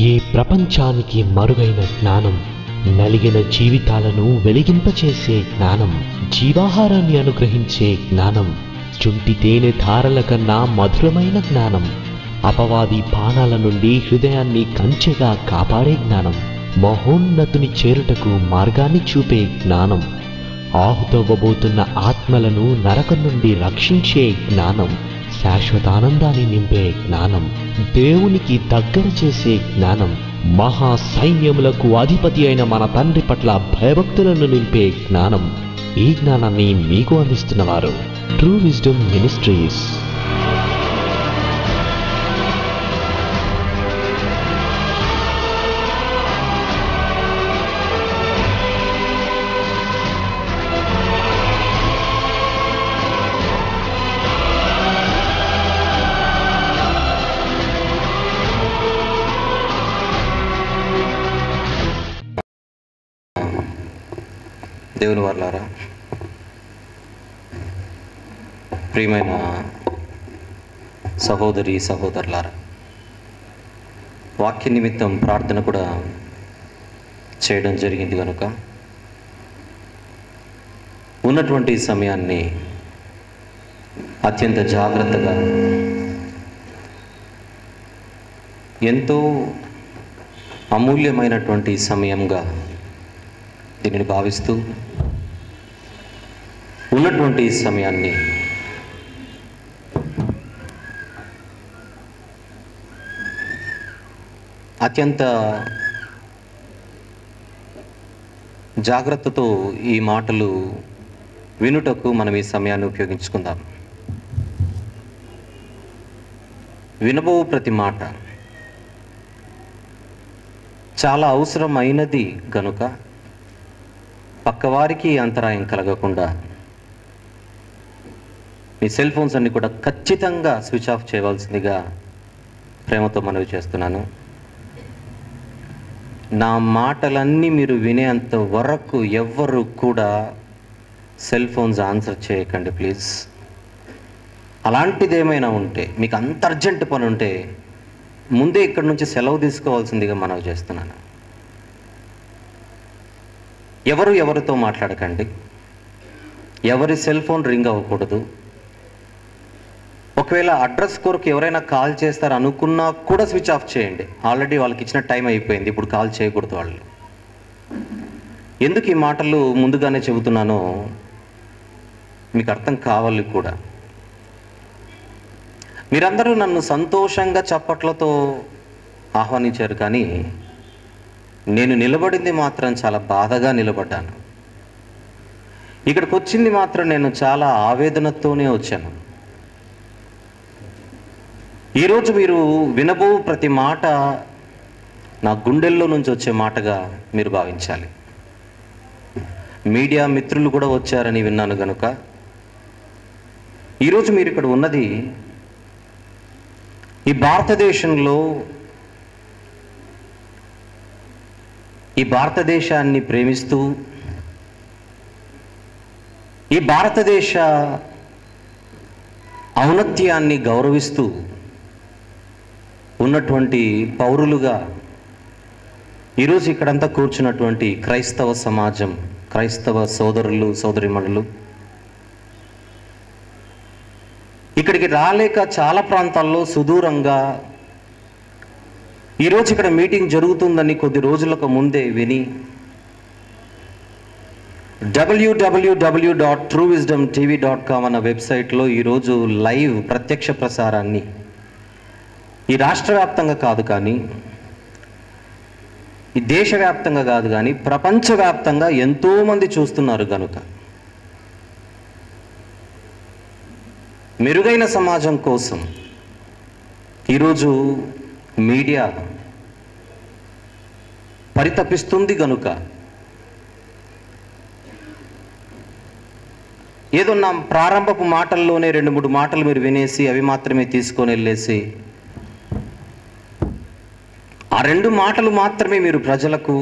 ఈ ప్రపంచానికి మరుగైన జ్ఞానం, నలిగిన జీవితాలను వెలిగింపచేసే జ్ఞానం, జీవాహారాన్ని అనుగ్రహించే జ్ఞానం, చుంటి తేనె ధారల కన్నా మధురమైన జ్ఞానం, అపవాది బాణాల నుండి హృదయాన్ని కంచెగా కాపాడే జ్ఞానం, మహోన్నతుని చేరుటకు మార్గాన్ని చూపే జ్ఞానం, ఆహుతవ్వబోతున్న ఆత్మలను నరకం నుండి రక్షించే జ్ఞానం, శాశ్వతానందాన్ని నింపే జ్ఞానం, దేవునికి దగ్గర చేసే జ్ఞానం, మహా సైన్యములకు అధిపతి అయిన మన తండ్రి పట్ల భయభక్తులను నింపే జ్ఞానం. ఈ జ్ఞానాన్ని మీకు అందిస్తున్నవారు ట్రూ విజ్డమ్ మినిస్ట్రీస్. దేవుని వారలారా, ప్రియమైన సహోదరి సహోదరులారా, వాక్య నిమిత్తం ప్రార్థన కూడా చేయడం జరిగింది కనుక ఉన్నటువంటి సమయాన్ని అత్యంత జాగ్రత్తగా, ఎంతో అమూల్యమైనటువంటి సమయంగా దీనిని భావిస్తూ ఉన్నటువంటి సమయాన్ని అత్యంత జాగ్రత్తతో ఈ మాటలు వినుటకు మనం ఈ సమయాన్ని ఉపయోగించుకుందాం. వినబో ప్రతి మాట చాలా అవసరమైనది గనుక పక్కవారికి అంతరాయం కలగకుండా మీ సెల్ ఫోన్స్ అన్ని కూడా ఖచ్చితంగా స్విచ్ ఆఫ్ చేయవలసిందిగా ప్రేమతో మనవి చేస్తున్నాను. నా మాటలన్నీ మీరు వినేంత వరకు ఎవ్వరు కూడా సెల్ ఫోన్స్ ఆన్సర్ చేయకండి ప్లీజ్. అలాంటిది ఏమైనా ఉంటే, మీకు అంత అర్జెంట్ పని ఉంటే ముందే ఇక్కడి నుంచి సెలవు తీసుకోవాల్సిందిగా మనవి చేస్తున్నాను. ఎవరితో మాట్లాడకండి, ఎవరి సెల్ ఫోన్ రింగ్ అవ్వకూడదు. ఒకవేళ అడ్రస్ కొరకు ఎవరైనా కాల్ చేస్తారు అనుకున్నా కూడా స్విచ్ ఆఫ్ చేయండి. ఆల్రెడీ వాళ్ళకి ఇచ్చిన టైం అయిపోయింది, ఇప్పుడు కాల్ చేయకూడదు వాళ్ళు. ఎందుకు ఈ మాటలు ముందుగానే చెబుతున్నానో మీకు అర్థం కావాలి కూడా. మీరందరూ నన్ను సంతోషంగా చప్పట్లతో ఆహ్వానించారు, కానీ నేను నిలబడింది మాత్రం చాలా బాధగా నిలబడ్డాను. ఇక్కడికి వచ్చింది మాత్రం నేను చాలా ఆవేదనతోనే వచ్చాను. ఈరోజు మీరు వినబో ప్రతి మాట నా గుండెల్లో నుంచి వచ్చే మాటగా మీరు భావించాలి. మీడియా మిత్రులు కూడా వచ్చారని విన్నాను కనుక ఈరోజు మీరు ఇక్కడ ఉన్నది ఈ భారతదేశంలో, ఈ భారతదేశాన్ని ప్రేమిస్తూ, ఈ భారతదేశ ఔన్నత్యాన్ని గౌరవిస్తూ ఉన్నటువంటి పౌరులుగా ఈరోజు ఇక్కడంతా కూర్చున్నటువంటి క్రైస్తవ సమాజం, క్రైస్తవ సోదరులు సోదరీమణులు, ఇక్కడికి రాలేక చాలా ప్రాంతాల్లో సుదూరంగా ఈరోజు ఇక్కడ మీటింగ్ జరుగుతుందని కొద్ది రోజులకు ముందే విని www.truewisdomtv.com అన్న వెబ్సైట్లో ఈరోజు లైవ్ ప్రత్యక్ష ప్రసారాన్ని ఈ రాష్ట్ర వ్యాప్తంగా కాదు కానీ, ఈ దేశవ్యాప్తంగా కాదు కానీ, ప్రపంచవ్యాప్తంగా ఎంతోమంది చూస్తున్నారు కనుక మెరుగైన సమాజం కోసం ఈరోజు మీడియా పరితపిస్తుంది కనుక ఏదో నా ప్రారంభపు మాటల్లోనే 2-3 మాటలు మీరు వినేసి అవి మాత్రమే తీసుకొని వెళ్ళేసి ఆ 2 మాటలు మాత్రమే మీరు ప్రజలకు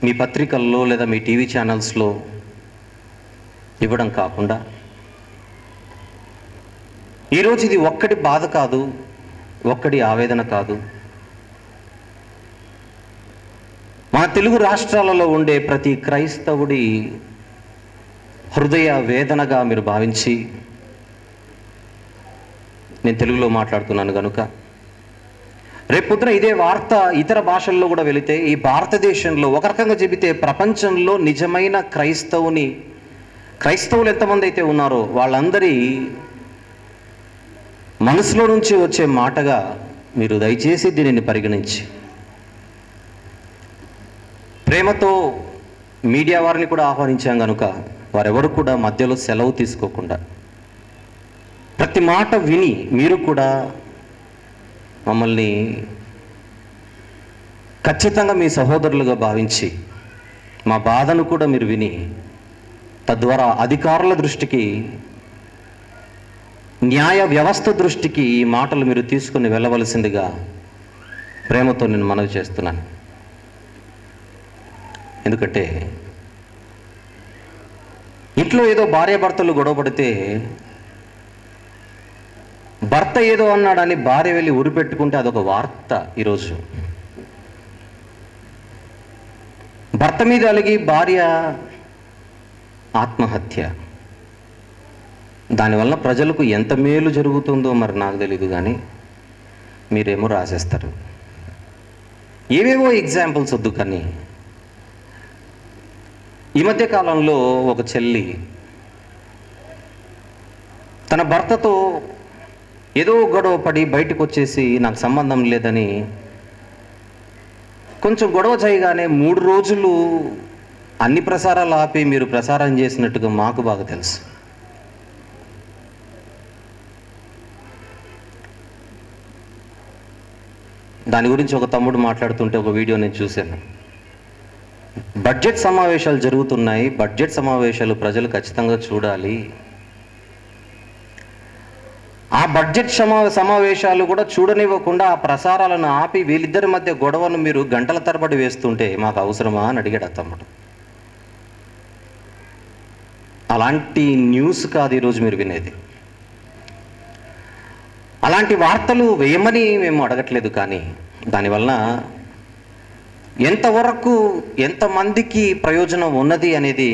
మీ పత్రికల్లో లేదా మీ టీవీ ఛానల్స్లో ఇవ్వడం కాకుండా ఈరోజు ఇది ఒక్కటి బాధ కాదు, ఒక్కడి ఆవేదన కాదు, తెలుగు రాష్ట్రాలలో ఉండే ప్రతి క్రైస్తవుడి హృదయ వేదనగా మీరు భావించి, నేను తెలుగులో మాట్లాడుతున్నాను కనుక రేపొద్దున ఇదే వార్త ఇతర భాషల్లో కూడా వెళితే, ఈ భారతదేశంలో ఒక రకంగా చెబితే ప్రపంచంలో నిజమైన క్రైస్తవులు ఎంతమంది అయితే ఉన్నారో వాళ్ళందరి మనసులో నుంచి వచ్చే మాటగా మీరు దయచేసి దీనిని పరిగణించి, ప్రేమతో మీడియా వారిని కూడా ఆహ్వానించాం కనుక వారెవరు కూడా మధ్యలో సెలవు తీసుకోకుండా ప్రతి మాట విని మీరు కూడా మమ్మల్ని ఖచ్చితంగా మీ సహోదరులుగా భావించి మా బాధను కూడా మీరు విని, తద్వారా అధికారుల దృష్టికి, న్యాయ వ్యవస్థ దృష్టికి ఈ మాటలు మీరు తీసుకుని వెళ్ళవలసిందిగా ప్రేమతో నేను మనవి చేస్తున్నాను. ఎందుకంటే ఇంట్లో ఏదో భార్యాభర్తలు గొడవ పడితే భర్త ఏదో అన్నాడని భార్య వెళ్ళి ఉరిపెట్టుకుంటే అదొక వార్త. ఈరోజు భర్త మీద అలిగి భార్య ఆత్మహత్య. దానివల్ల ప్రజలకు ఎంత మేలు జరుగుతుందో మరి నాకు తెలియదు, కానీ మీరేమో రాసేస్తారు. ఏవేవో ఎగ్జాంపుల్స్ వద్దు, కానీ ఈ మధ్య కాలంలో ఒక చెల్లి తన భర్తతో ఏదో గొడవ పడి బయటకు వచ్చేసి నాకు సంబంధం లేదని కొంచెం గొడవ చేయగానే 3 రోజులు అన్ని ప్రసారాలు ఆపి మీరు ప్రసారం చేసినట్టుగా మాకు బాగా తెలుసు. దాని గురించి ఒక తమ్ముడు మాట్లాడుతుంటే ఒక వీడియో నేను చూశాను. బడ్జెట్ సమావేశాలు జరుగుతున్నాయి, బడ్జెట్ సమావేశాలు ప్రజలు ఖచ్చితంగా చూడాలి. ఆ బడ్జెట్ సమావేశాలు కూడా చూడనివ్వకుండా ఆ ప్రసారాలను ఆపి వీళ్ళిద్దరి మధ్య గొడవను మీరు గంటల తరబడి వేస్తుంటే మాకు అవసరమా అని అడిగాడు ఆ తమ్ముడు. అలాంటి న్యూస్ కాదు ఈరోజు మీరు వినేది. అలాంటి వార్తలు వేయమని మేము అడగట్లేదు, కానీ దానివలన ఎంతవరకు ఎంతమందికి ప్రయోజనం ఉన్నది అనేది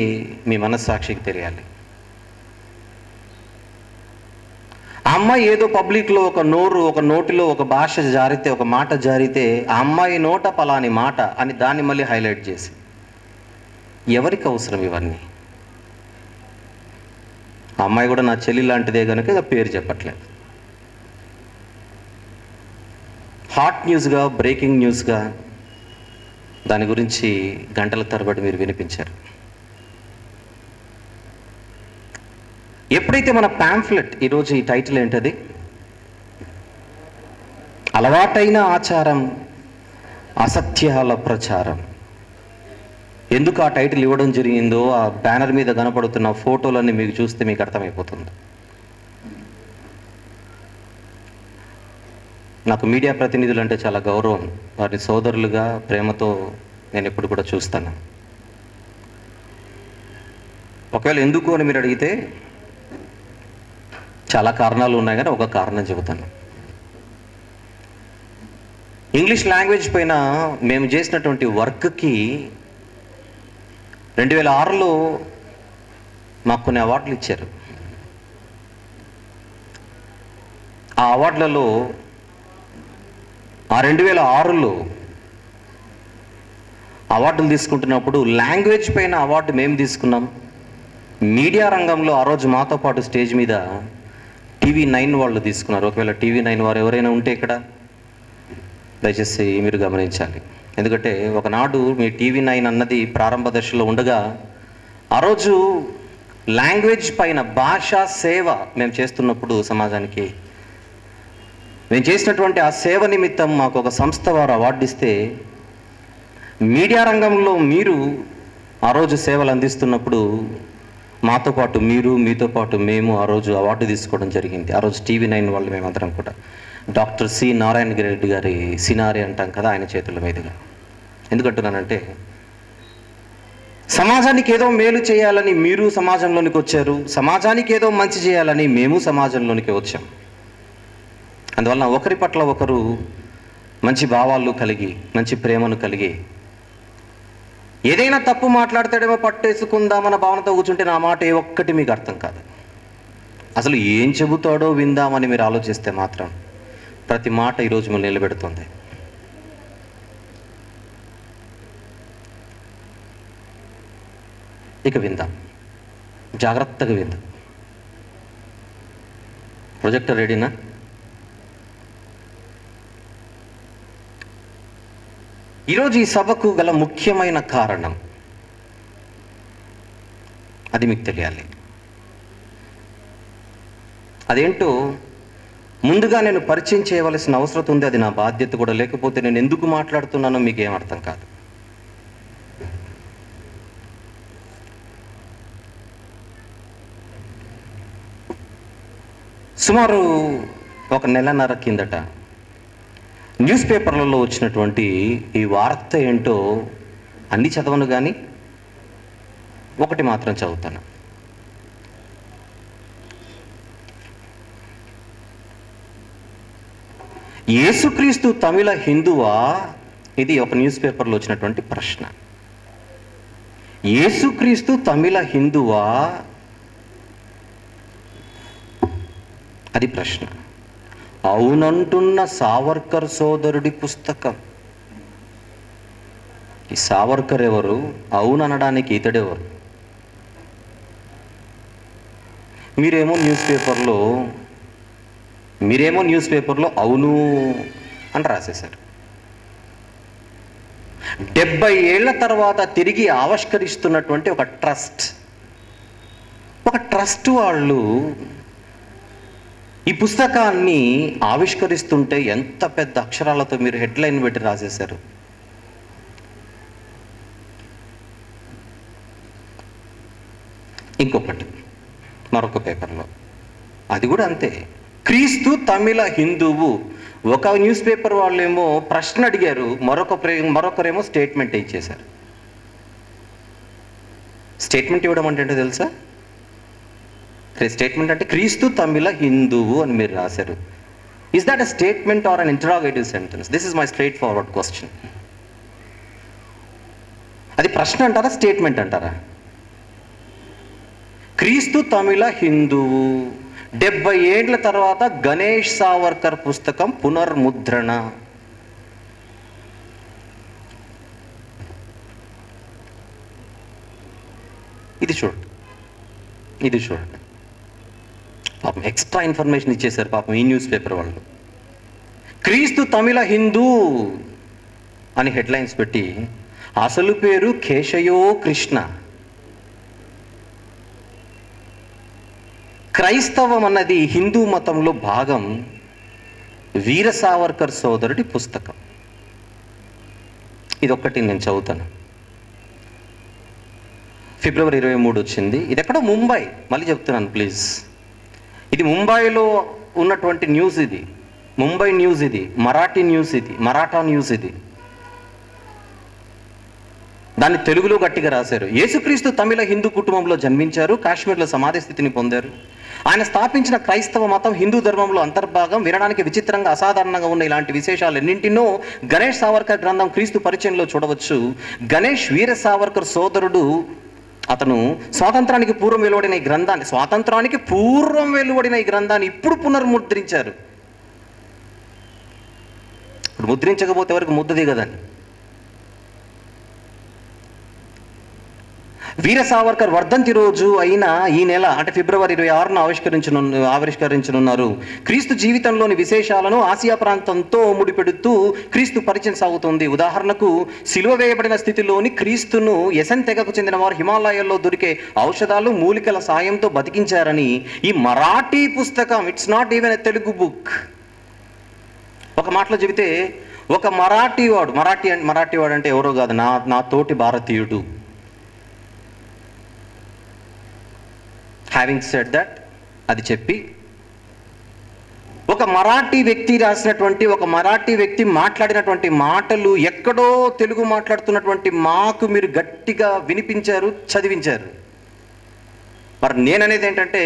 మీ మనస్సాక్షికి తెలియాలి. ఆ అమ్మాయి ఏదో పబ్లిక్లో ఒక నోటిలో ఒక భాష జారితే, ఒక మాట జారితే ఆ అమ్మాయి నోట పలాని మాట అని దాన్ని మళ్ళీ హైలైట్ చేసి, ఎవరికి అవసరం ఇవన్నీ? ఆ అమ్మాయి కూడా నా చెల్లి లాంటిదే కనుక ఇక పేరు చెప్పట్లేదు. హాట్ న్యూస్గా, బ్రేకింగ్ న్యూస్గా దాని గురించి గంటల తరబడి మీరు వినిపించారు. ఎప్పుడైతే మన పాంఫ్లెట్, ఈరోజు ఈ టైటిల్ ఏంటది? అలవాటైన ఆచారం, అసత్యాల ప్రచారం. ఎందుకు ఆ టైటిల్ ఇవ్వడం జరిగిందో ఆ బ్యానర్ మీద కనపడుతున్న ఫోటోలన్నీ మీకు చూస్తే మీకు అర్థమైపోతుంది. నాకు మీడియా ప్రతినిధులు అంటే చాలా గౌరవం. వారి సోదరులుగా ప్రేమతో నేను ఎప్పుడు కూడా చూస్తాను. ఒకవేళ ఎందుకు అని మీరు అడిగితే చాలా కారణాలు ఉన్నాయి, కానీ ఒక కారణం చెబుతాను. ఇంగ్లీష్ లాంగ్వేజ్ పైన మేము చేసినటువంటి వర్క్కి 2006లో మాకు కొన్ని అవార్డులు ఇచ్చారు. ఆ అవార్డులలో ఆ 2006లో అవార్డులు తీసుకుంటున్నప్పుడు లాంగ్వేజ్ పైన అవార్డు మేము తీసుకున్నాం. మీడియా రంగంలో ఆ రోజు మాతో పాటు స్టేజ్ మీద TV9 వాళ్ళు తీసుకున్నారు. ఒకవేళ TV9 వారు ఎవరైనా ఉంటే ఇక్కడ దయచేసి మీరు గమనించాలి. ఎందుకంటే ఒకనాడు మీ TV9 అన్నది ప్రారంభ దశలో ఉండగా ఆ రోజు లాంగ్వేజ్ పైన భాషా సేవ మేము చేస్తున్నప్పుడు సమాజానికి మేము చేసినటువంటి ఆ సేవ నిమిత్తం మాకు ఒక సంస్థ వారు అవార్డు ఇస్తే, మీడియా రంగంలో మీరు ఆ రోజు సేవలు అందిస్తున్నప్పుడు మాతో పాటు మీరు, మీతో పాటు మేము ఆ రోజు అవార్డు తీసుకోవడం జరిగింది. ఆ రోజు TV9 వాళ్ళు మేమందరం కూడా డాక్టర్ సి నారాయణ రెడ్డి గారి సినారి అంటాం కదా, ఆయన చేతుల మీదుగా. ఎందుకంటున్నానంటే సమాజానికి ఏదో మేలు చేయాలని మీరు సమాజంలోనికి వచ్చారు, సమాజానికి ఏదో మంచి చేయాలని మేము సమాజంలోనికి వచ్చాం. అందువలన ఒకరి పట్ల ఒకరు మంచి భావాలు కలిగి, మంచి ప్రేమను కలిగి ఏదైనా తప్పు మాట్లాడతాడేమో పట్టేసుకుందామన్న భావనతో కూర్చుంటే నా మాట ఏ ఒక్కటి మీకు అర్థం కాదు. అసలు ఏం చెబుతాడో విందామని మీరు ఆలోచిస్తే మాత్రం ప్రతి మాట ఈరోజు మిమ్మల్ని నిలబెడుతుంది. ఇక విందాం, జాగ్రత్తగా విందాం. ప్రొజెక్టర్ రెడీనా? ఈరోజు ఈ సభకు గల ముఖ్యమైన కారణం అది మీకు తెలియాలి. అదేంటో ముందుగా నేను పరిచయం చేయవలసిన అవసరం ఉంది. అది నా బాధ్యత కూడా. లేకపోతే నేను ఎందుకు మాట్లాడుతున్నానో మీకు ఏం అర్థం కాదు. సుమారు ఒక నెలన్నర కిందట న్యూస్ పేపర్లలో వచ్చినటువంటి ఈ వార్త ఏంటో అన్నీ చదవను, కానీ ఒకటి మాత్రం చదువుతాను. యేసుక్రీస్తు తమిళ హిందువా? ఇది ఒక న్యూస్ పేపర్లో వచ్చినటువంటి ప్రశ్న. యేసుక్రీస్తు తమిళ హిందువా? అది ప్రశ్న. అవునంటున్న సావర్కర్ సోదరుడి పుస్తకం. ఈ సావర్కర్ ఎవరు? అవుననడానికి ఇతడెవరు? మీరేమో న్యూస్ పేపర్లో అవును అని రాసేశారు. 70 ఏళ్ల తర్వాత తిరిగి ఆవిష్కరిస్తున్నటువంటి ఒక ట్రస్ట్ వాళ్ళు ఈ పుస్తకాన్ని ఆవిష్కరిస్తుంటే ఎంత పెద్ద అక్షరాలతో మీరు హెడ్లైన్ పెట్టి రాసేశారు. ఇంకొకటి మరొక పేపర్లో అది కూడా అంతే. క్రీస్తు తమిళ హిందువు. ఒక న్యూస్ పేపర్ వాళ్ళేమో ప్రశ్న అడిగారు, మరొకరేమో స్టేట్మెంట్ ఇచ్చేశారు. స్టేట్మెంట్ ఇవ్వడం అంటే ఏంటో తెలుసా? స్టేట్మెంట్ అంటే క్రీస్తు తమిళ హిందువు అని మీరు రాశారు. Is that a statement or an interrogative sentence? This is my straightforward question. అది ప్రశ్న అంటారా, స్టేట్మెంట్ అంటారా? క్రీస్తు తమిళ హిందువు 70 ఏళ్ల తర్వాత గణేష్ సావర్కర్ పుస్తకం పునర్ముద్రణ. ఇది చూడండి. పాపం ఎక్స్ట్రా ఇన్ఫర్మేషన్ ఇచ్చేశారు పాపం ఈ న్యూస్ పేపర్ వాళ్ళు. క్రీస్తు తమిళ హిందూ అని హెడ్లైన్స్ పెట్టి అసలు పేరు కేశయో కృష్ణ. క్రైస్తవం అన్నది హిందూ మతంలో భాగం. వీర సావర్కర్ సోదరుడి పుస్తకం. ఇదొక్కటి నేను చదువుతాను. ఫిబ్రవరి 23 వచ్చింది. ఇది ఎక్కడో ముంబై. మళ్ళీ చెప్తున్నాను ప్లీజ్. ఇది ముంబైలో ఉన్నటువంటి న్యూస్. ఇది ముంబై న్యూస్. ఇది మరాఠా న్యూస్. ఇది దాన్ని తెలుగులో గట్టిగా రాశారు. యేసుక్రీస్తు తమిళ హిందూ కుటుంబంలో జన్మించారు. కాశ్మీర్లో సమాధి స్థితిని పొందారు. ఆయన స్థాపించిన క్రైస్తవ మతం హిందూ ధర్మంలో అంతర్భాగం. వినడానికి విచిత్రంగా అసాధారణంగా ఉన్న ఇలాంటి విశేషాలు ఎన్నింటినో గణేష్ సావర్కర్ గ్రంథం క్రీస్తు పరిచయంలో చూడవచ్చు. గణేష్ వీర సావర్కర్ సోదరుడు. అతను స్వాతంత్రానికి పూర్వం వెలువడిన ఈ గ్రంథాన్ని ఇప్పుడు పునర్ముద్రించారు. ఇప్పుడు ముద్రించకపోతే ఎవరికి ముద్ద దిగదని. వీర సావర్కర్ వర్ధంతి రోజు అయిన ఈ నెల అంటే ఫిబ్రవరి 26న ఆవిష్కరించనున్నారు. క్రీస్తు జీవితంలోని విశేషాలను ఆసియా ప్రాంతంతో ముడిపెడుతూ క్రీస్తు పరిచయం సాగుతుంది. ఉదాహరణకు సిలువ వేయబడిన స్థితిలోని క్రీస్తును యెసెన్ తెగకు చెందిన వారు హిమాలయాల్లో దొరికే ఔషధాలు మూలికల సాయంతో బతికించారని ఈ మరాఠీ పుస్తకం. It's not even a Telugu book. ఒక మాటలో చెబితే ఒక మరాఠీ వాడు అంటే ఎవరో కాదు, నా తోటి భారతీయుడు. హ్యావింగ్ సెడ్ దట్, అది చెప్పి ఒక మరాఠీ వ్యక్తి మాట్లాడినటువంటి మాటలు ఎక్కడో తెలుగు మాట్లాడుతున్నటువంటి మాకు మీరు గట్టిగా వినిపించారు, చదివించారు. మరి నేననేది ఏంటంటే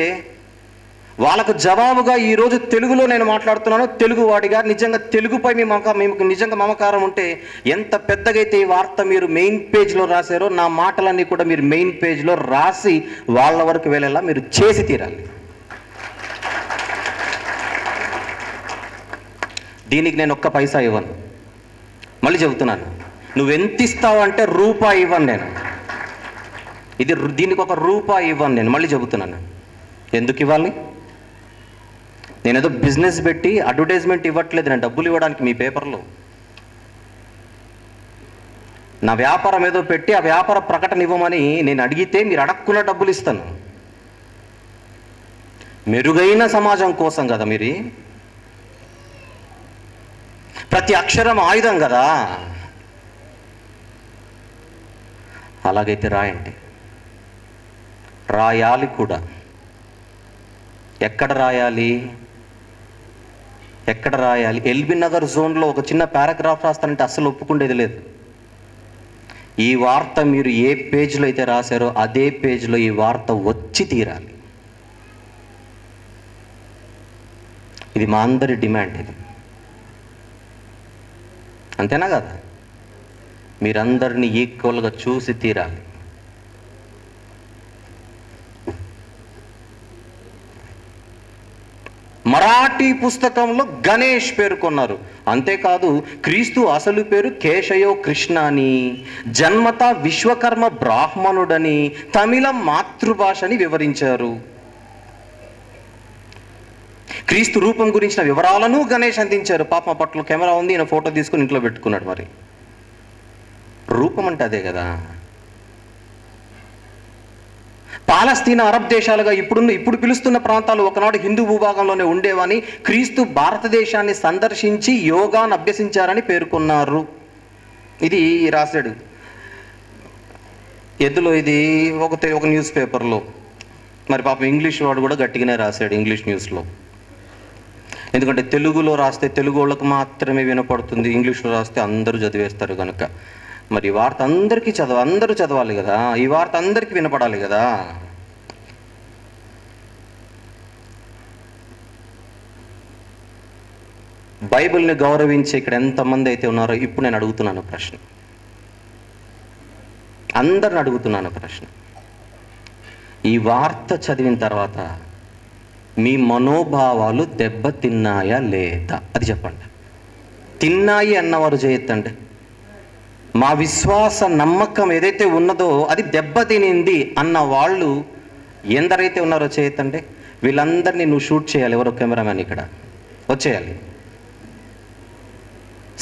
వాళ్ళకు జవాబుగా ఈరోజు తెలుగులో నేను మాట్లాడుతున్నాను. తెలుగు వాడిగా నిజంగా తెలుగుపై మీకు నిజంగా మమకారం ఉంటే ఎంత పెద్దగైతే ఈ వార్త మీరు మెయిన్ పేజ్లో రాశారో, నా మాటలన్నీ కూడా మీరు మెయిన్ పేజ్లో రాసి వాళ్ళ వరకు వెళ్ళేలా మీరు చేసి తీరాలి. దీనికి నేను ఒక్క పైసా ఇవ్వను. మళ్ళీ చెబుతున్నాను, నువ్వెంత ఇస్తావు అంటే రూపాయి ఇవ్వను నేను. దీనికి ఒక రూపాయి ఇవ్వను నేను. మళ్ళీ చెబుతున్నాను, ఎందుకు ఇవ్వాలి? నేనేదో బిజినెస్ పెట్టి అడ్వర్టైజ్మెంట్ ఇవ్వట్లేదు, నేను డబ్బులు ఇవ్వడానికి మీ పేపర్లో. నా వ్యాపారం ఏదో పెట్టి ఆ వ్యాపార ప్రకటన ఇవ్వమని నేను అడిగితే మీరు అడక్కున్న డబ్బులు ఇస్తాను. మెరుగైన సమాజం కోసం కదా మీరు. ప్రతి అక్షరం ఆయుధం కదా. అలాగైతే రాయండి, రాయాలి కూడా. ఎక్కడ రాయాలి? ఎక్కడ రాయాలి? ఎల్బీ నగర్ జోన్లో ఒక చిన్న పారాగ్రాఫ్ రాస్తానంటే అస్సలు ఒప్పుకుండేది లేదు. ఈ వార్త మీరు ఏ పేజ్లో అయితే రాశారో అదే పేజ్లో ఈ వార్త వచ్చి తీరాలి. ఇది మా అందరి డిమాండ్. ఇది అంతేనా కదా? మీరందరినీ ఈక్వల్గా చూసి తీరాలి. మరాఠీ పుస్తకంలో గణేష్ పేర్కొన్నారు. అంతేకాదు క్రీస్తు అసలు పేరు కేశయో కృష్ణ అని, జన్మత విశ్వకర్మ బ్రాహ్మణుడని, తమిళం మాతృభాషని వివరించారు. క్రీస్తు రూపం గురించిన వివరాలను గణేష్ అందించారు. పాపం పట్ల కెమెరా ఉంది, ఈయన ఫోటో తీసుకుని ఇంట్లో పెట్టుకున్నాడు. మరి రూపం అంటే అదే కదా. పాలస్తీనా అరబ్ దేశాలుగా ఇప్పుడు పిలుస్తున్న ప్రాంతాలు ఒకనాడు హిందూ భూభాగంలోనే ఉండేవని, క్రీస్తు భారతదేశాన్ని సందర్శించి యోగాను అభ్యసించారని పేర్కొన్నారు. ఇది రాశాడు ఎద్దులో. ఇది ఒక న్యూస్ పేపర్లో. మరి పాపం ఇంగ్లీష్ వాడు కూడా గట్టిగానే రాశాడు ఇంగ్లీష్ న్యూస్లో. ఎందుకంటే తెలుగులో రాస్తే తెలుగు వాళ్ళకు మాత్రమే వినపడుతుంది, ఇంగ్లీష్లో రాస్తే అందరూ చదివేస్తారు కనుక. మరి ఈ వార్త అందరికీ అందరూ చదవాలి కదా. ఈ వార్త అందరికీ వినపడాలి కదా. బైబిల్ని గౌరవించి ఇక్కడ ఎంతమంది అయితే ఉన్నారో ఇప్పుడు నేను అడుగుతున్నాను ప్రశ్న, అందరిని అడుగుతున్నాను ప్రశ్న. ఈ వార్త చదివిన తర్వాత మీ మనోభావాలు దెబ్బతిన్నాయా లేదా? అది చెప్పండి. తిన్నాయి అన్నవారు చేయొద్దండి. మా విశ్వాస నమ్మకం ఏదైతే ఉన్నదో అది దెబ్బతినింది అన్న వాళ్ళు ఎందరైతే ఉన్నారో చేయొద్దండి. వీళ్ళందరినీ నువ్వు షూట్ చేయాలి. ఎవరో కెమెరామ్యాన్ ఇక్కడ వచ్చేయాలి.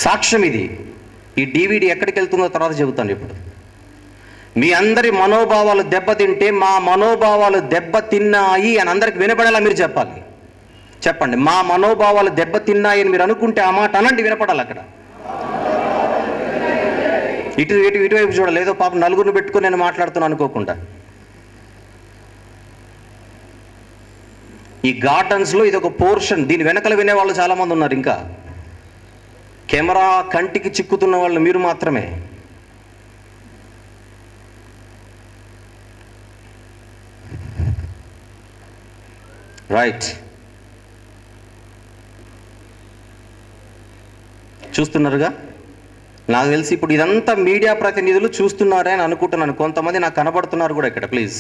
సాక్ష్యం ఇది. ఈ DVD ఎక్కడికి వెళ్తుందో తర్వాత చెబుతాను. ఇప్పుడు మీ అందరి మనోభావాలు దెబ్బతింటే మా మనోభావాలు దెబ్బతిన్నాయి అని అందరికి వినపడేలా మీరు చెప్పాలి. చెప్పండి, మా మనోభావాలు దెబ్బతిన్నాయి అని మీరు అనుకుంటే ఆ మాట అనండి, వినపడాలి అక్కడ. ఇటువైపు చూడాలి. ఏదో పాపం నలుగురిని పెట్టుకుని నేను మాట్లాడుతున్నాను అనుకోకుండా. ఈ గార్డెన్స్లో ఇది ఒక పోర్షన్. దీని వెనకలు వినేవాళ్ళు చాలామంది ఉన్నారు. ఇంకా కెమెరా కంటికి చిక్కుతున్న వాళ్ళు మీరు మాత్రమే. రైట్, చూస్తున్నారుగా. నాకు తెలిసి ఇప్పుడు ఇదంతా మీడియా ప్రతినిధులు చూస్తున్నారే అని అనుకుంటున్నాను. కొంతమంది నాకు కనబడుతున్నారు కూడా ఇక్కడ. ప్లీజ్,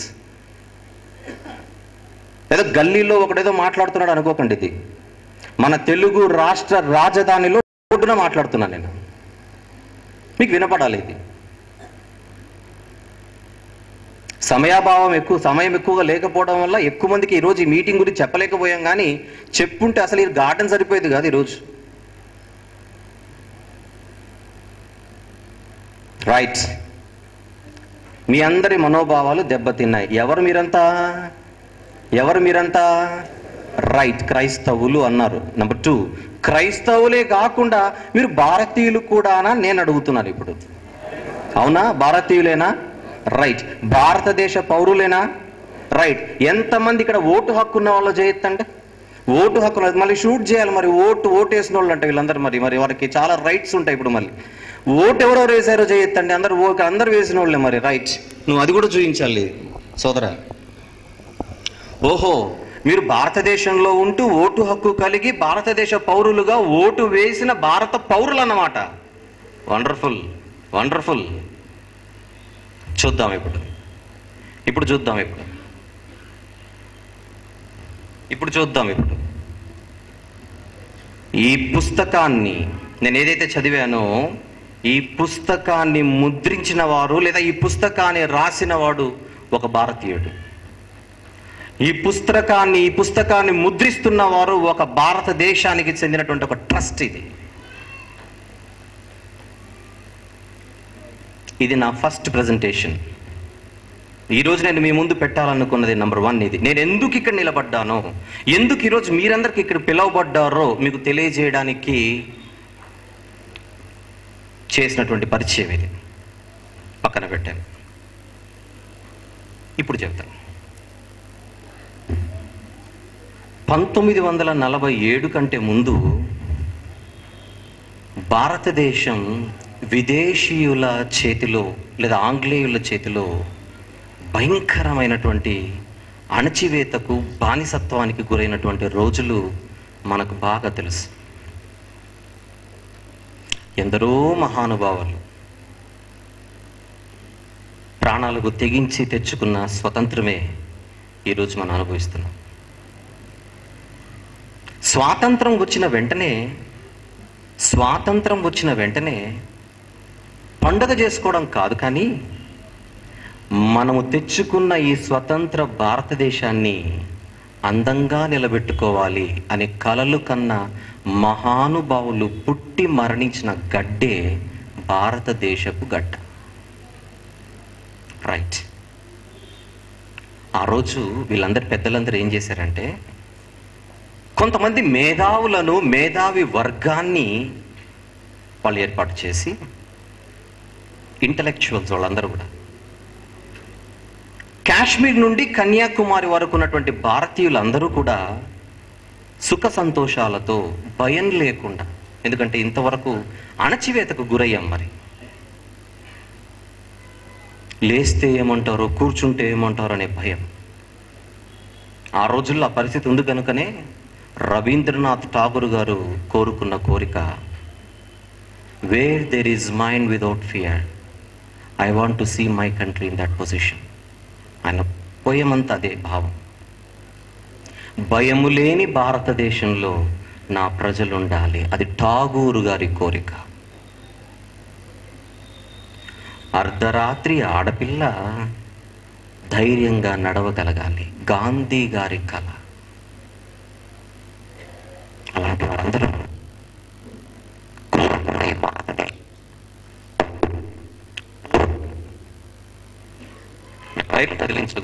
ఏదో గల్లీలో ఒకడేదో మాట్లాడుతున్నాడు అనుకోకండి. ఇది మన తెలుగు రాష్ట్ర రాజధానిలో రోడ్డున మాట్లాడుతున్నాను నేను. మీకు వినపడాలి. ఇది సమయం ఎక్కువగా లేకపోవడం వల్ల ఎక్కువ మందికి ఈరోజు ఈ మీటింగ్ గురించి చెప్పలేకపోయాం. కానీ చెప్పుంటే అసలు ఈ గార్డెన్ సరిపోయేది కాదు ఈరోజు. రైట్, మీ అందరి మనోభావాలు దెబ్బతిన్నాయి. ఎవరు మీరంతా? రైట్, క్రైస్తవులు అన్నారు. నెంబర్ 2, క్రైస్తవులే కాకుండా మీరు భారతీయులు కూడానా నేను అడుగుతున్నాను ఇప్పుడు. అవునా? భారతీయులేనా? రైట్. భారతదేశ పౌరులేనా? రైట్. ఎంతమంది ఇక్కడ ఓటు హక్కు ఉన్న వాళ్ళు చేయొద్దండి. ఓటు హక్కు మళ్ళీ షూట్ చేయాలి. మరి ఓటు వేసిన వాళ్ళు అంటే వీళ్ళందరూ మరి వారికి చాలా రైట్స్ ఉంటాయి. ఇప్పుడు మళ్ళీ ఓటు ఎవరెవరు వేసారో చేయొద్దండి. అందరూ వేసిన వాళ్ళే మరి. రైట్, నువ్వు అది కూడా చూపించాలి సోదరా. ఓహో, మీరు భారతదేశంలో ఉంటూ ఓటు హక్కు కలిగి భారతదేశ పౌరులుగా ఓటు వేసిన భారత పౌరులు అన్నమాట. Wonderful, wonderful. చూద్దాం ఇప్పుడు చూద్దాం. ఈ పుస్తకాన్ని నేను ఏదైతే చదివానో, ఈ పుస్తకాన్ని ముద్రించిన వారు లేదా ఈ పుస్తకాన్ని రాసిన వాడు ఒక భారతీయుడు. ఈ పుస్తకాన్ని ముద్రిస్తున్న వారు ఒక భారతదేశానికి చెందినటువంటి ఒక ట్రస్ట్. ఇది నా ఫస్ట్ ప్రజెంటేషన్. ఈరోజు నేను మీ ముందు పెట్టాలనుకున్నది నెంబర్ 1 ఇది. నేను ఎందుకు ఇక్కడ నిలబడ్డానో, ఎందుకు ఈరోజు మీరందరికీ ఇక్కడ పిలువబడ్డారో మీకు తెలియజేయడానికి చేసినటువంటి పరిచయం ఇది. పక్కన పెట్టాను. ఇప్పుడు చెప్తాను. 1947 కంటే ముందు భారతదేశం విదేశీయుల చేతిలో లేదా ఆంగ్లేయుల చేతిలో భయంకరమైనటువంటి అణచివేతకు, బానిసత్వానికి గురైనటువంటి రోజులు మనకు బాగా తెలుసు. ఎందరో మహానుభావులు ప్రాణాలకు తెగించి తెచ్చుకున్న స్వతంత్రమే ఈరోజు మనం అనుభవిస్తున్నాం. స్వాతంత్రం వచ్చిన వెంటనే పండుగ చేసుకోవడం కాదు, కానీ మనము తెచ్చుకున్న ఈ స్వతంత్ర భారతదేశాన్ని అందంగా నిలబెట్టుకోవాలి అనే కలలు కన్న మహానుభావులు పుట్టి మరణించిన గడ్డే భారతదేశపు గడ్డ. రైట్. ఆ రోజు పెద్దలందరూ ఏం చేశారంటే, కొంతమంది మేధావి వర్గాన్ని వాళ్ళు ఏర్పాటు చేసి, ఇంటలెక్చువల్స్ వాళ్ళందరూ కూడా కాశ్మీర్ నుండి కన్యాకుమారి వరకు ఉన్నటువంటి భారతీయులందరూ కూడా సుఖ సంతోషాలతో, భయం లేకుండా, ఎందుకంటే ఇంతవరకు అణచివేతకు గురయ్యాం. మరి లేస్తే ఏమంటారో, కూర్చుంటే ఏమంటారో అనే భయం. ఆ రోజుల్లో ఆ పరిస్థితి ఉంది కనుకనే రవీంద్రనాథ్ ఠాగూర్ గారు కోరుకున్న కోరిక, where there is mind without fear, I want to see my country in that position. ఆయన పోయమంతా అదే భావం. భయము లేని భారతదేశంలో నా ప్రజలు ఉండాలి. అది ఠాగూర్ గారి కోరిక. అర్ధరాత్రి ఆడపిల్ల ధైర్యంగా నడవగలగాలి, గాంధీ గారి కళ. అలాంటి వారందరూ బయట తగిలించు.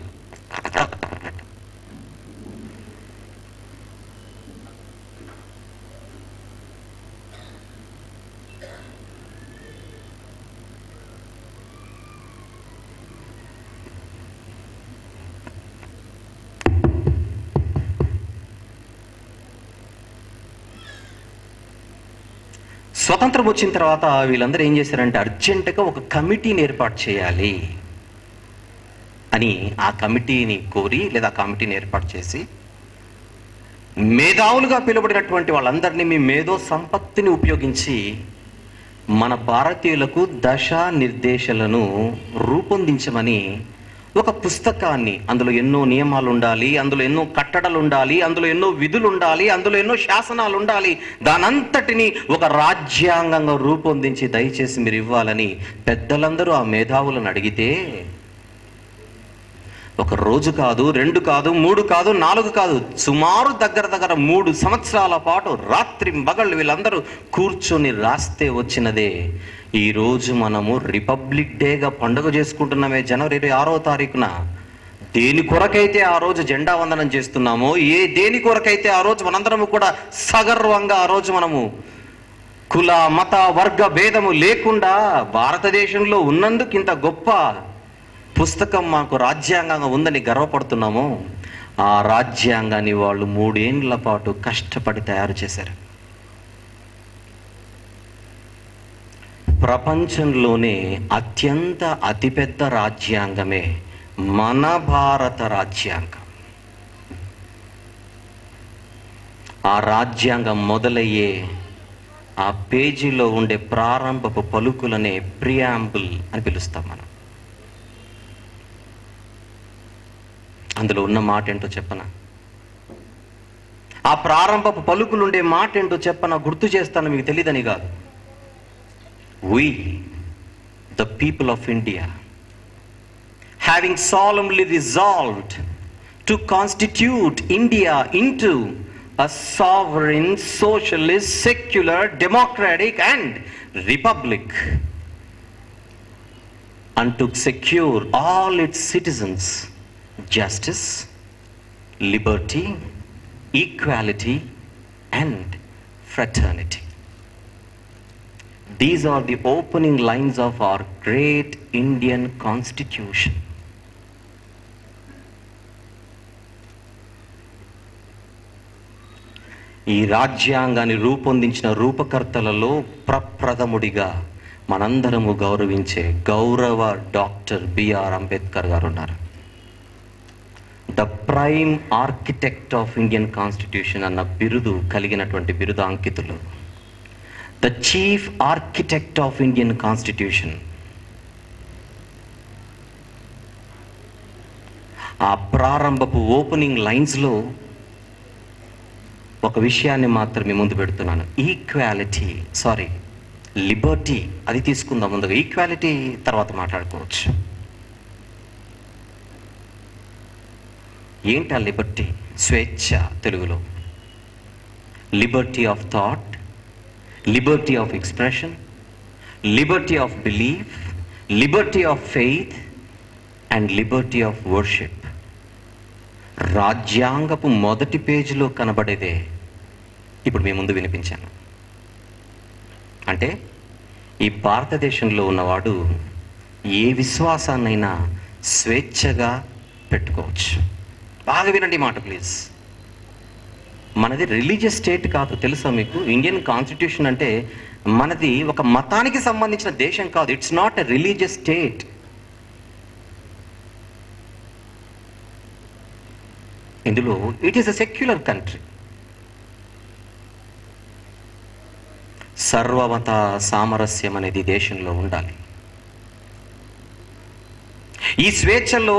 స్వతంత్రం వచ్చిన తర్వాత వీళ్ళందరూ ఏం చేశారంటే, అర్జెంటుగా ఒక కమిటీని ఏర్పాటు చేయాలి అని ఆ కమిటీని కోరి, లేదా ఆ కమిటీని ఏర్పాటు చేసి, మేధావులుగా పిలువబడినటువంటి వాళ్ళందరినీ మీ మేధో సంపత్తిని ఉపయోగించి మన భారతీయులకు దశా నిర్దేశాలను రూపొందించమని ఒక పుస్తకాన్ని, అందులో ఎన్నో నియమాలు ఉండాలి, అందులో ఎన్నో కట్టడలు ఉండాలి, అందులో ఎన్నో విధులు ఉండాలి, అందులో ఎన్నో శాసనాలు ఉండాలి, దానంతటిని ఒక రాజ్యాంగంగా రూపొందించి దయచేసి మీరు ఇవ్వాలని పెద్దలందరూ ఆ మేధావులను అడిగితే, ఒక రోజు కాదు, 2 కాదు, 3 కాదు, 4 కాదు, సుమారు దగ్గర 3 సంవత్సరాల పాటు రాత్రి మగళ్ళు వీళ్ళందరూ కూర్చొని రాస్తే వచ్చినదే ఈరోజు మనము రిపబ్లిక్ డేగా పండుగ చేసుకుంటున్నామే, జనవరి 26వ తారీఖున. దేని కొరకైతే ఆ రోజు జెండా వందనం చేస్తున్నామో, దేని కొరకైతే ఆ రోజు మనందరము కూడా సగర్వంగా ఆ రోజు మనము కుల, మత, వర్గ భేదము లేకుండా భారతదేశంలో ఉన్నందుకు ఇంత గొప్ప పుస్తకం మాకు రాజ్యాంగంగా ఉందని గర్వపడుతున్నాము, ఆ రాజ్యాంగాన్ని వాళ్ళు 3 ఏళ్ల పాటు కష్టపడి తయారు చేశారు. ప్రపంచంలోనే అతిపెద్ద రాజ్యాంగమే మన భారత రాజ్యాంగం. ఆ రాజ్యాంగం మొదలయ్యే ఆ పేజీలో ఉండే ప్రారంభపు పలుకులనే ప్రియాంబుల్ అని పిలుస్తాం మనం. అందులో ఉన్న మాట ఏంటో చెప్పనా? ఆ ప్రారంభపు పలుకులు ఉండే మాట ఏంటో చెప్పనా? గుర్తు చేస్తాను, మీకు తెలియదని కాదు. We, the people of India, having solemnly resolved to constitute India into a sovereign, socialist, secular, democratic and republic, and to secure all its citizens justice, liberty, equality and fraternity. These are the opening lines of our great Indian Constitution. ఈ రాజ్యాంగాన్ని రూపొందించిన రూపకర్తలలో ప్రప్రథముడిగా మనందరము గౌరవించే గౌరవ doctor BR Ambedkar garu ఉన్నారు. The prime architect of Indian constitution అన్న బిరుదు కలిగినటువంటి బిరుదాంకితులు. The chief architect of Indian constitution. ఆ ప్రారంభపు ఓపెనింగ్ లైన్స్లో ఒక విషయాన్ని మాత్రం మీ ముందు పెడుతున్నాను. లిబర్టీ అది తీసుకుందాం ముందుగా, ఈక్వాలిటీ తర్వాత మాట్లాడుకోవచ్చు. ఏంటా లిబర్టీ? స్వేచ్ఛ తెలుగులో. Liberty of thought, liberty of expression, liberty of belief, liberty of faith and liberty of worship. రాజ్యాంగపు మొదటి పేజీలో కనబడేదే ఇప్పుడు మీ ముందు వినిపించాను. అంటే ఈ భారతదేశంలో ఉన్నవాడు ఏ విశ్వాసాన్నైనా స్వేచ్ఛగా పెట్టుకోవచ్చు. బాగా వినండి మాట ప్లీజ్. మనది రిలీజియస్ స్టేట్ కాదు, తెలుసా మీకు? ఇండియన్ కాన్స్టిట్యూషన్ అంటే మనది ఒక మతానికి సంబంధించిన దేశం కాదు. It's not a religious state. ఇందులో it is a secular country. సర్వమత సామరస్యం అనేది దేశంలో ఉండాలి. ఈ స్వేచ్ఛలో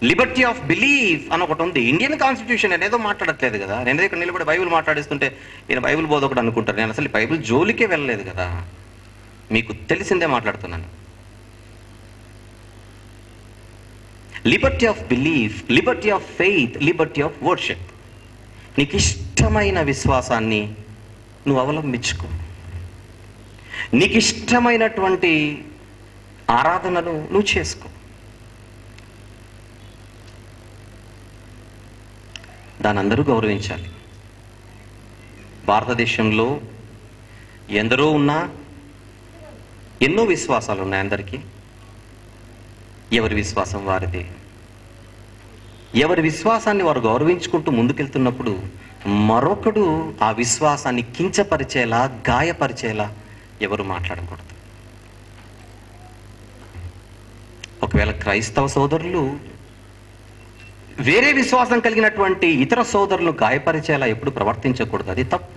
లిబర్టీ ఆఫ్ బిలీఫ్ అని ఒకటి ఉంది. ఇండియన్ కాన్స్టిట్యూషన్ అనేదో మాట్లాడట్లేదు కదా. నేను ఇక్కడ నిలబడి బైబిల్ మాట్లాడిస్తుంటే ఈయన బైబిల్ బోధకుడు అనుకుంటారు. నేను అసలు బైబిల్ జోలికే వెళ్ళలేదు కదా, మీకు తెలిసిందే మాట్లాడుతున్నాను. Liberty of belief, liberty of faith, Liberty of worship. నీకు ఇష్టమైన విశ్వాసాన్ని నువ్వు అవలంబించుకో. నీకు ఇష్టమైనటువంటి ఆరాధనను నువ్వు చేసుకో. దాన్ని అందరూ గౌరవించాలి. భారతదేశంలో ఎందరో ఉన్నా ఎన్నో విశ్వాసాలు ఉన్నాయి అందరికీ. ఎవరి విశ్వాసం వారిదే. ఎవరి విశ్వాసాన్ని వారు గౌరవించుకుంటూ ముందుకెళ్తున్నప్పుడు మరొకడు ఆ విశ్వాసాన్ని కించపరిచేలా, గాయపరిచేలా ఎవరు మాట్లాడకూడదు. ఒకవేళ క్రైస్తవ సోదరులు వేరే విశ్వాసం కలిగినటువంటి ఇతర సోదరులను గాయపరిచేలా ఎప్పుడు ప్రవర్తించకూడదు. అది తప్పు.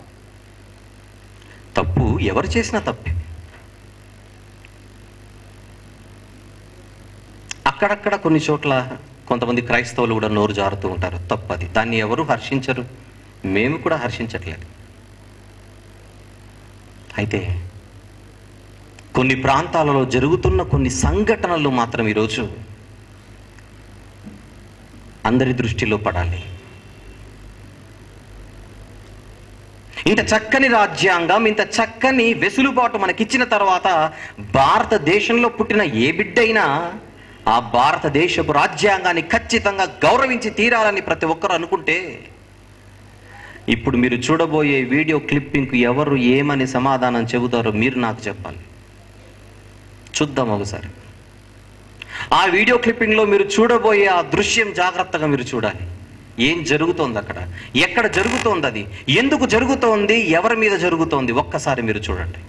తప్పు ఎవరు చేసినా తప్పే. అక్కడక్కడ కొన్ని చోట్ల కొంతమంది క్రైస్తవులు కూడా నోరు జారుతూ ఉంటారు. తప్పది. దాన్ని ఎవరు హర్షించరు, మేము కూడా హర్షించట్లేదు. అయితే కొన్ని ప్రాంతాలలో జరుగుతున్న కొన్ని సంఘటనలు మాత్రం ఈరోజు అందరి దృష్టిలో పడాలి. ఇంత చక్కని రాజ్యాంగం, ఇంత చక్కని వెసులుబాటు మనకిచ్చిన తర్వాత భారతదేశంలో పుట్టిన ఏ బిడ్డైనా ఆ భారతదేశపు రాజ్యాంగాన్ని ఖచ్చితంగా గౌరవించి తీరాలని ప్రతి ఒక్కరు అనుకుంటే, ఇప్పుడు మీరు చూడబోయే వీడియో క్లిప్పింగ్కు ఎవరు ఏమని సమాధానం చెబుతారో మీరు నాకు చెప్పాలి. చూద్దాం ఒకసారి. ఆ వీడియో క్లిప్పింగ్లో మీరు చూడబోయే ఆ దృశ్యం జాగ్రత్తగా మీరు చూడాలి. ఏం జరుగుతోంది అక్కడ, ఎక్కడ జరుగుతోంది, అది ఎందుకు జరుగుతోంది, ఎవరి మీద జరుగుతోంది, ఒక్కసారి మీరు చూడండి.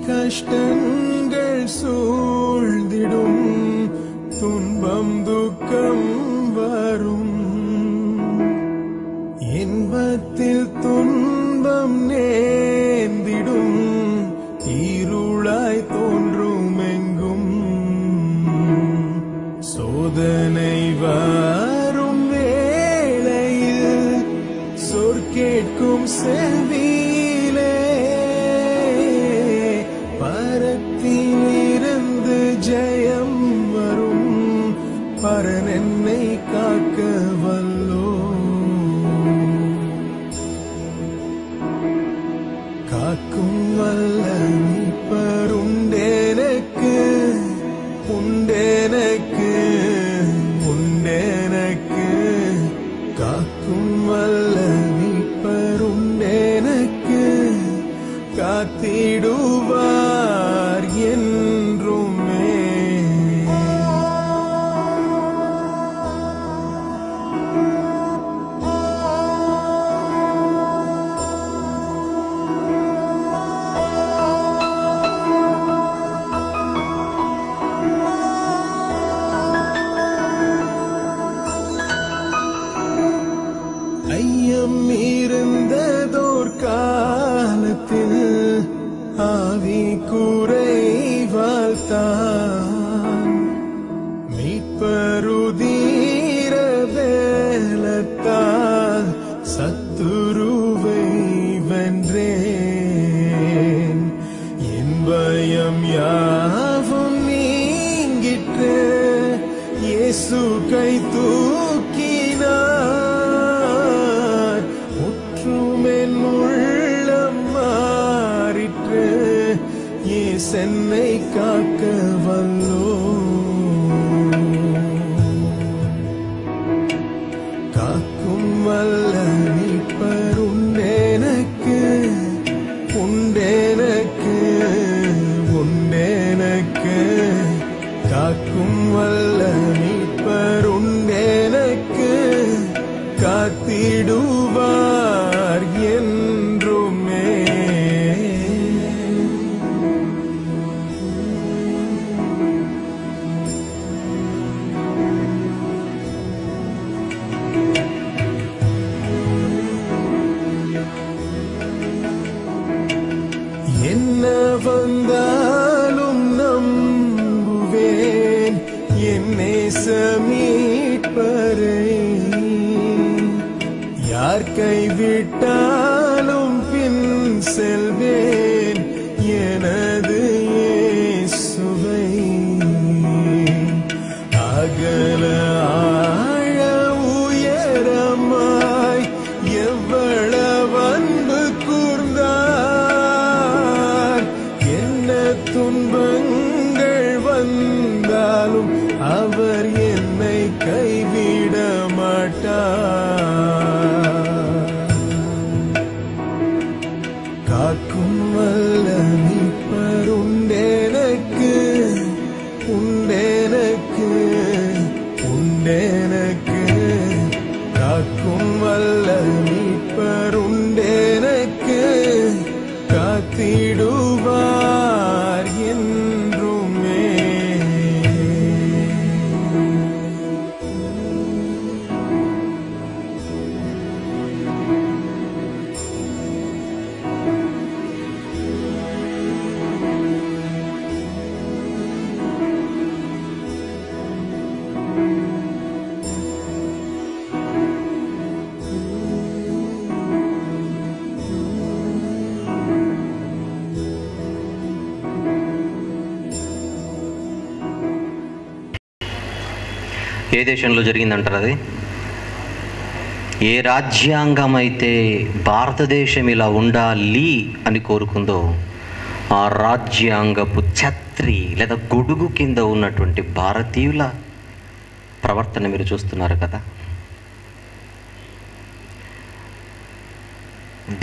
கஷ்டங்கள் சூழ்ந்திடும், துன்பம் துக்கம் வரும், இன்பத்தில் துன்பம் நேர்ந்திடும், இருளாய் தோன்றும் எங்கும், சோதனை வரும் வேளையில் சொற்கேட்கும் செவியிலே, பரத்திலிருந்து ஜெயம் வரும், பரன் என்னை காக்க வல்லோ. காக்கும் வல்ல மீட்பர் உண்டேனக்கு, உண்டேனக்கு, உண்டேனக்கு. காக்கும் வல்ல மீட்பர் உண்டேனக்கு, காத்திடுவார் என்றுமே. ஐயம் இருந்ததோர் காலத்தில் ஆவி குறைவால் தான், மீட்பருதீர வேலத்தால் சத்துருவை வென்றேன். என் பயம் யாவும் நீங்கிற்று, இயேசு கை தூக்கினார், முற்றுமென் உள்ளம் மாறிற்று, இயேசென்னை காக்க வல்லோ. காக்கும் வல்ல மீட்பர் உண்டேனக்கு, உண்டேனக்கு, உண்டேனக்கு. காக்கும் வல்ல மீட்பர் உண்டேனக்கு, காத்திடுவார் என்றுமே. என்ன வந்தாலும் நம்புவேன் என் நேச மீட்பரை, யார் கைவிட்டாலும் பின் செல்வேன் எனது இயேசுவை. அகல ஆழ உயரமாய் எவ்வளவு அன்பு கூர்ந்தார், என்ன துன்பங்கள் வந்தாலும் அவர் என்னை கைவிட மாட்டார். காக்கும் வல்ல மீட்பர் உண்டேனக்கு, உண்டேனக்கு, உண்டேனக்கு. காக்கும் வல்ல மீட்பர் உண்டேனக்கு, காத்திடுவார் என்றுமே. ఏ దేశంలో జరిగిందంటారు అది? ఏ రాజ్యాంగం అయితే భారతదేశం ఇలా ఉండాలి అని కోరుకుందో ఆ రాజ్యాంగపు ఛత్రి లేదా గొడుగు కింద ఉన్నటువంటి భారతీయుల ప్రవర్తన మీరు చూస్తున్నారు కదా.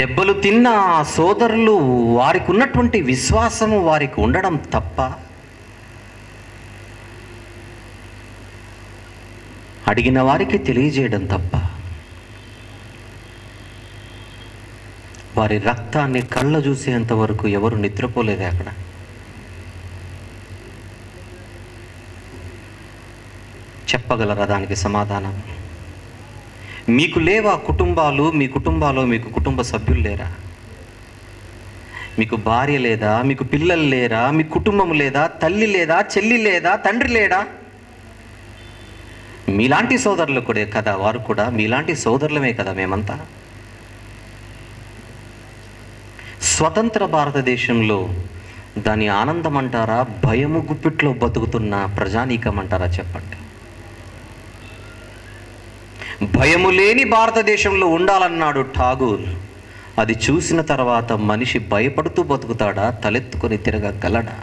దెబ్బలు తిన్న ఆ సోదరులు వారికి ఉన్నటువంటి విశ్వాసము వారికి ఉండడం తప్ప, అడిగిన వారికి తెలియజేయడం తప్ప, వారి రక్తాన్ని కళ్ళ చూసేంత వరకు ఎవరు నిద్రపోలేదే అక్కడ. చెప్పగలరా దానికి సమాధానం? మీకు లేవా కుటుంబాలు? మీ కుటుంబాల్లో మీకు కుటుంబ సభ్యులు లేరా? మీకు భార్య లేదా? మీకు పిల్లలు లేరా? మీ కుటుంబం లేదా? తల్లి లేదా? చెల్లి లేదా? తండ్రి లేడా? మీలాంటి సోదరులు కూడా కదా, వారు కూడా మీలాంటి సోదరులమే కదా మేమంతా. స్వతంత్ర భారతదేశంలో దాని ఆనందం అంటారా, భయము గుప్పిట్లో బతుకుతున్న ప్రజానీకం అంటారా? చెప్పండి. భయము లేని భారతదేశంలో ఉండాలన్నాడు ఠాగూర్. అది చూసిన తర్వాత మనిషి భయపడుతూ బతుకుతాడా? తలెత్తుకొని తిరగగలడా?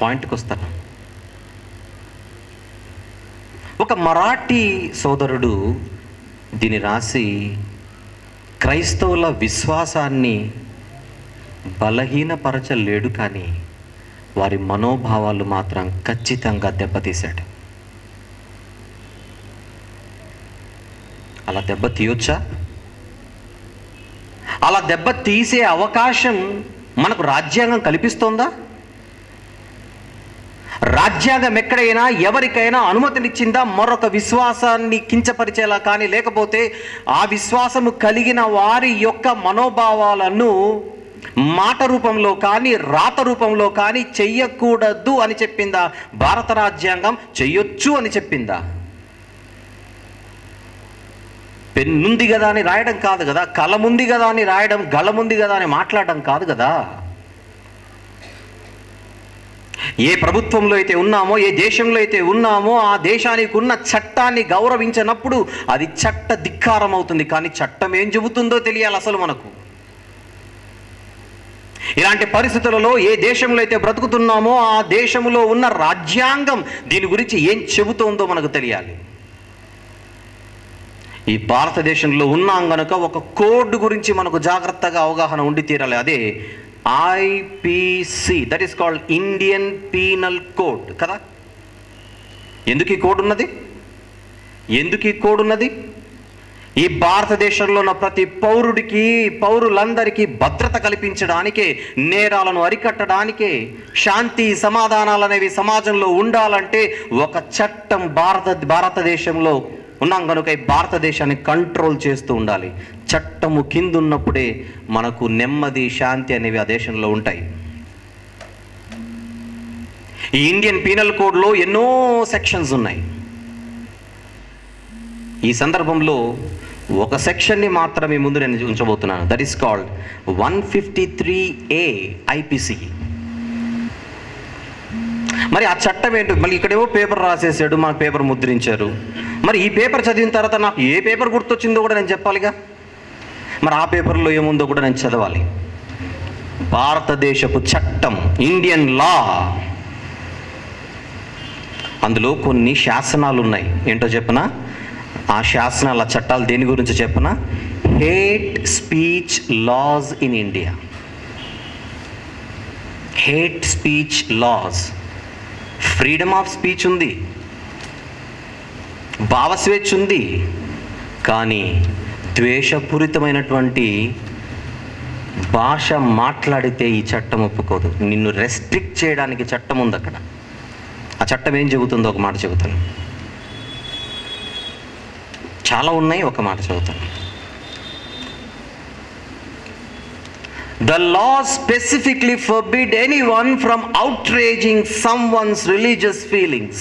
పాయింట్కి వస్తాను. ఒక మరాఠీ సోదరుడు దీన్ని రాసి క్రైస్తవుల విశ్వాసాన్ని బలహీనపరచలేడు, కానీ వారి మనోభావాలు మాత్రం ఖచ్చితంగా దెబ్బతీశాడు. అలా దెబ్బ తీయొచ్చా? అలా దెబ్బ తీసే అవకాశం మనకు రాజ్యాంగం కల్పిస్తోందా? రాజ్యాంగం ఎక్కడైనా ఎవరికైనా అనుమతినిచ్చిందా మరొక విశ్వాసాన్ని కించపరిచేలా? కానీ లేకపోతే ఆ విశ్వాసము కలిగిన వారి యొక్క మనోభావాలను మాట రూపంలో కానీ రాత రూపంలో కానీ చెయ్యకూడదు అని చెప్పిందా భారత రాజ్యాంగం? చెయ్యొచ్చు అని చెప్పిందా? పెన్నుంది కదా అని రాయడం కాదు కదా, కలముంది కదా అని రాయడం, గళముంది కదా అని మాట్లాడడం కాదు కదా. ఏ ప్రభుత్వంలో అయితే ఉన్నామో, ఏ దేశంలో అయితే ఉన్నామో, ఆ దేశానికి ఉన్న చట్టాన్ని గౌరవించినప్పుడు అది చట్ట ధిక్కారం అవుతుంది. కానీ చట్టం ఏం చెబుతుందో తెలియాలి అసలు మనకు. ఇలాంటి పరిస్థితులలో ఏ దేశంలో అయితే బ్రతుకుతున్నామో ఆ దేశంలో ఉన్న రాజ్యాంగం దీని గురించి ఏం చెబుతోందో మనకు తెలియాలి. ఈ భారతదేశంలో ఉన్నాం గనుక ఒక కోడ్ గురించి మనకు జాగ్రత్తగా అవగాహన ఉండి తీరాలి. అదే IPC, that is called Indian penal code కదా. ఎందుకు ఈ కోడ్ ఉన్నది? ఈ భారతదేశంలో ఉన్న ప్రతి పౌరులందరికీ భద్రత కల్పించడానికే, నేరాలను అరికట్టడానికే, శాంతి సమాధానాలు అనేవి సమాజంలో ఉండాలంటే ఒక చట్టం భారతదేశంలో ఉన్నాం కనుక ఈ భారతదేశాన్ని కంట్రోల్ చేస్తూ ఉండాలి. చట్టము కింద ఉన్నప్పుడే మనకు నెమ్మది, శాంతి అనేవి ఆ దేశంలో ఉంటాయి. ఈ ఇండియన్ పీనల్ కోడ్లో ఎన్నో సెక్షన్స్ ఉన్నాయి. ఈ సందర్భంలో ఒక సెక్షన్ని మాత్రమే ముందు నేను ఉంచబోతున్నాను. That is called 153A IPC. మరి ఆ చట్టం ఏంటో మళ్ళీ ఇక్కడేమో పేపర్ రాసేసాడు, మన పేపర్ ముద్రించారు. మరి ఈ పేపర్ చదివిన తర్వాత నాకు ఏ పేపర్ గుర్తొచ్చిందో కూడా నేను చెప్పాలిగా. మరి ఆ పేపర్లో ఏముందో కూడా నేను చదవాలి. భారతదేశపు చట్టం, ఇండియన్ లా, అందులో కొన్ని శాసనాలు ఉన్నాయి. ఏంటో చెప్పనా? ఆ శాసనాల చట్టాలు దేని గురించి చెప్పనా? Hate speech laws in India. Hate speech laws. Freedom of speech ఉంది, భావస్వేచ్ఛ ఉంది, కానీ ద్వేషపూరితమైనటువంటి భాష మాట్లాడితే ఈ చట్టం ఒప్పుకోదు. నిన్ను రెస్ట్రిక్ట్ చేయడానికి చట్టం ఉంది అక్కడ. ఆ చట్టం ఏం చెబుతుందో ఒక మాట చెబుతాను. చాలా ఉన్నాయి, ఒక మాట చెబుతాను. The law specifically forbid anyone from outraging someone's religious feelings.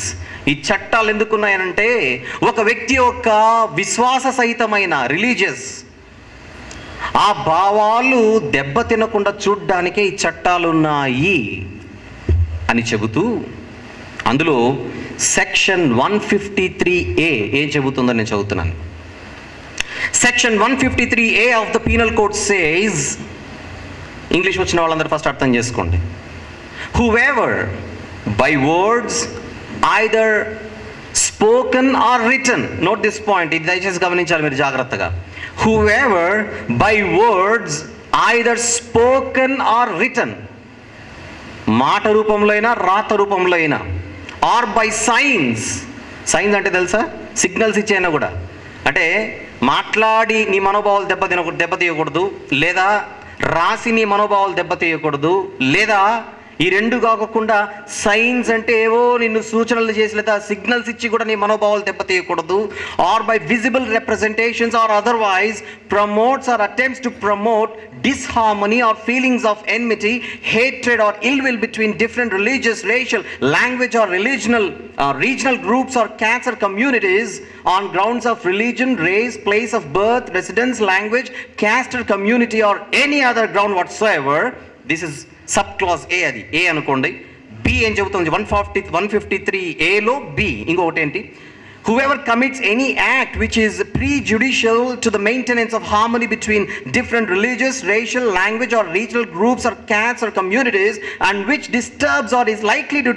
ఈ చట్టాలు ఎందుకున్నాయనంటే ఒక వ్యక్తి యొక్క విశ్వాస సహితమైన రిలీజియస్ ఆ భావాలు దెబ్బతినకుండా చూడ్డానికే ఈ చట్టాలు ఉన్నాయి అని చెబుతూ, అందులో సెక్షన్ 153A ఏం చెబుతుందో నేను చదువుతున్నాను. Section 153A of the penal code says, English వచ్చిన వాళ్ళందరూ ఫస్ట్ అర్థం చేసుకోండి. Whoever by words either spoken or written, note this point, ఇది దయచేసి గమనించాలి మీరు జాగ్రత్తగా. Whoever by words either spoken or written, మాట రూపంలో అయినా రాత రూపంలో అయినా, or by signs, signs అంటే తెలుసా? సిగ్నల్స్ ఇచ్చేనా కూడా. అంటే మాట్లాడి నీ మనోభావాలు దెబ్బతీయకూడదు, లేదా రాసి నీ మనోభావాలు దెబ్బతీయకూడదు, లేదా ఈ రెండు కాకుండా సైన్స్ అంటే ఏవో నిన్ను సూచనలు చేసి లేదా సిగ్నల్స్ ఇచ్చి కూడా నీ మనోభావాలు దెబ్బతీయకూడదు. Or by visible representations or otherwise promotes or attempts to promote disharmony or feelings of enmity, hatred or ill will between different religious, racial, language or regional groups or castes or communities on grounds of religion, race, place of birth, residence, language, caste or community or any other ground whatsoever. This is subclause A. అది A అనుకోండి. B ఏం చెబుతుంది? 153A లో B ఇంకొకటి ఏంటి? Whoever commits any act which is prejudicial to the maintenance of harmony between different religious, racial, language or regional groups or castes or communities, and which disturbs or is likely to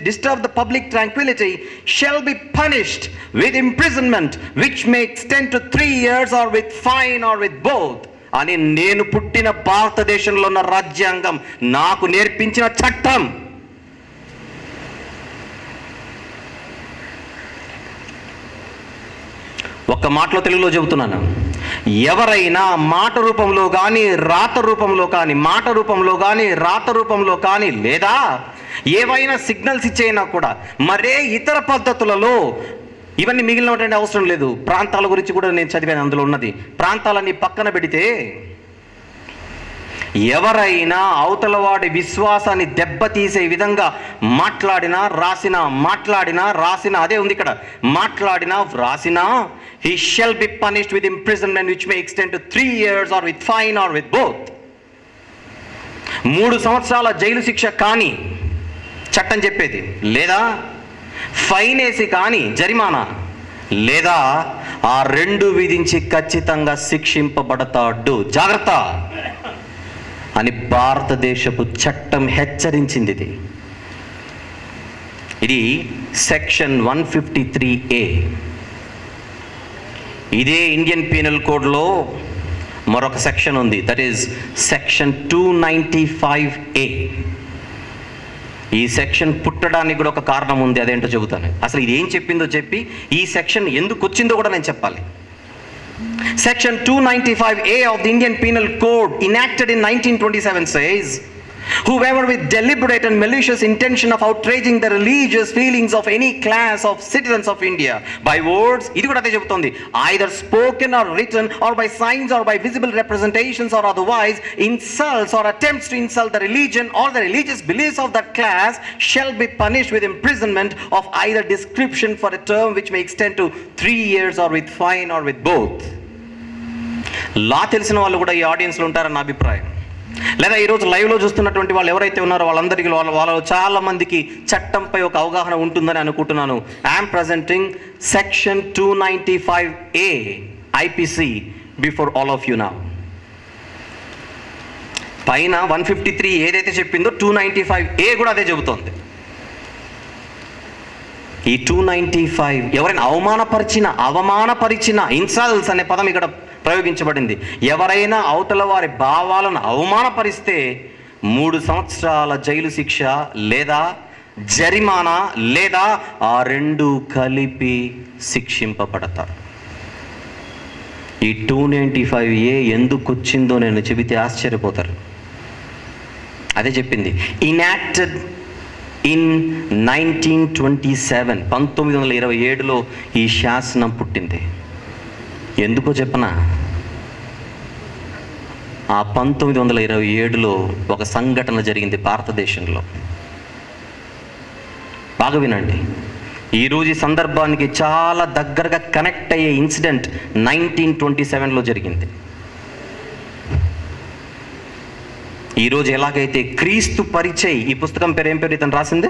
disturb the public tranquility, shall be punished with imprisonment, which may extend to 3 years or with fine or with both. అని నేను పుట్టిన భారతదేశంలో ఉన్న రాజ్యాంగం నాకు నేర్పించిన చట్టం. ఒక్క మాటలో తెలుగులో చెబుతున్నాను. ఎవరైనా మాట రూపంలో కానీ రాత రూపంలో కానీ రాత రూపంలో కానీ లేదా ఏవైనా సిగ్నల్స్ ఇచ్చైనా కూడా మరే ఇతర పద్ధతులలో, ఇవన్నీ మిగిలినటువంటి అవసరం లేదు, ప్రాంతాల గురించి కూడా నేను చదివాను, అందులో ఉన్నది. ప్రాంతాలన్నీ పక్కన పెడితే ఎవరైనా అవతలవాడి విశ్వాసాన్ని దెబ్బతీసే విధంగా మాట్లాడినా రాసినా అదే ఉంది ఇక్కడ, మాట్లాడినా రాసినా, he shall be punished with imprisonment which may extend to 3 years or with fine or with both. 3 సంవత్సరాల జైలు శిక్ష కానీ చట్టం చెప్పేది, లేదా ఫైన్ వేసి కానీ జరిమానా, లేదా ఆ రెండు విధించి ఖచ్చితంగా శిక్షింపబడతాడు, జాగ్రత్త అని భారతదేశపు చట్టం హెచ్చరించింది. ఇది సెక్షన్ 153A. ఇదే ఇండియన్ పీనల్ కోడ్లో మరొక సెక్షన్ ఉంది, దట్ ఈస్ సెక్షన్ 295A. ఈ సెక్షన్ పుట్టడానికి కూడా ఒక కారణం ఉంది, అదేంటో చెబుతాను. అసలు ఇది ఏం చెప్పిందో చెప్పి ఈ సెక్షన్ ఎందుకు వచ్చిందో కూడా నేను చెప్పాలి. Section 295A of the Indian Penal Code, enacted in 1927, says, whoever with deliberate and malicious intention of outraging the religious feelings of any class of citizens of India by words, ఇది కూడా అదే చెబుతోంది, either spoken or written or by signs or by visible representations or otherwise insults or attempts to insult the religion or the religious beliefs of that class, shall be punished with imprisonment of either description for a term which may extend to 3 years or with fine or with both. లా తెలిసిన వాళ్ళు కూడా ఈ ఆడియన్స్లో ఉంటారన్న అభిప్రాయం. లేదా ఈరోజు లైవ్లో చూస్తున్నటువంటి వాళ్ళు ఎవరైతే ఉన్నారో వాళ్ళందరికీ వాళ్ళలో చాలా మందికి చట్టంపై ఒక అవగాహన ఉంటుందని అనుకుంటున్నాను. I'm presenting section 295A IPC before all of you now. పైన 153 ఏదైతే చెప్పిందో 295A కూడా అదే చెబుతోంది. ఈ 295 ఎవరైనా అవమానపరిచిన ఇన్సల్ట్స్ అనే పదం ఇక్కడ ప్రయోగించబడింది. ఎవరైనా అవతల వారి భావాలను అవమానపరిస్తే 3 సంవత్సరాల జైలు శిక్ష లేదా జరిమానా లేదా ఆ రెండు కలిపి శిక్షింపబడతారు. ఈ 295A ఎందుకు వచ్చిందో నేను చెబితే ఆశ్చర్యపోతారు. అదే చెప్పింది, ఇనాక్టెడ్ ఇన్ 1927, 1927లో ఈ శాసనం పుట్టింది. ఎందుకో చెప్పనా? ఆ 1927లో ఒక సంఘటన జరిగింది భారతదేశంలో. బాగా వినండి. ఈరోజు ఈ సందర్భానికి చాలా దగ్గరగా కనెక్ట్ అయ్యే ఇన్సిడెంట్ 1927లో జరిగింది. ఈరోజు ఎలాగైతే క్రీస్తు పరిచయ్, ఈ పుస్తకం పేరు ఏం పేరు ఇతను రాసింది?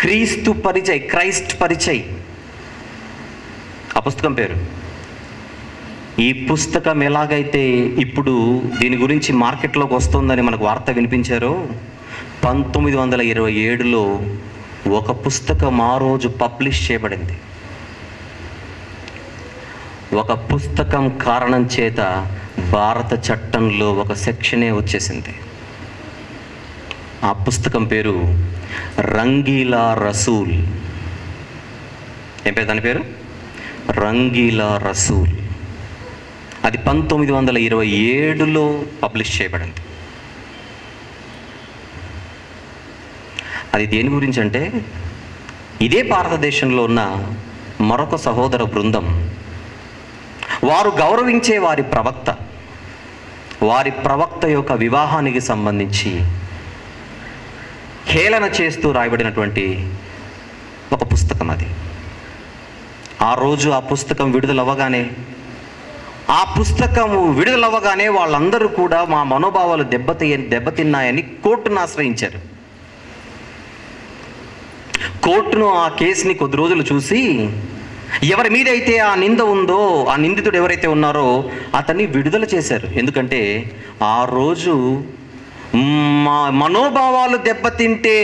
క్రీస్తు పరిచయ్, క్రైస్ట్ పరిచయ్ ఆ పుస్తకం పేరు. ఈ పుస్తకం ఎలాగైతే ఇప్పుడు దీని గురించి మార్కెట్లోకి వస్తుందని మనకు వార్త వినిపించారో, 1927లో ఒక పుస్తకం ఆ రోజు పబ్లిష్ చేయబడింది. ఒక పుస్తకం కారణం చేత భారత చట్టంలో ఒక సెక్షనే వచ్చేసింది. ఆ పుస్తకం పేరు రంగీలా రసూల్. ఏం పేరు దాని పేరు? రంగీలా రసూల్. అది 1927లో పబ్లిష్ చేయబడింది. అది దేని గురించి అంటే, ఇదే భారతదేశంలో ఉన్న మరొక సహోదర బృందం, వారు గౌరవించే వారి ప్రవక్త యొక్క వివాహానికి సంబంధించి హేళన చేస్తూ రాయబడినటువంటి ఒక పుస్తకం అది. ఆ రోజు ఆ పుస్తకం విడుదలవ్వగానే వాళ్ళందరూ కూడా మా మనోభావాలు దెబ్బతిన్నాయని కోర్టును ఆశ్రయించారు. కోర్టును ఆ కేసుని కొద్ది రోజులు చూసి, ఎవరి మీద అయితే ఆ నింద ఉందో, ఆ నిందితుడు ఎవరైతే ఉన్నారో అతన్ని విడుదల చేశారు. ఎందుకంటే ఆ రోజు మా మనోభావాలు దెబ్బతింటే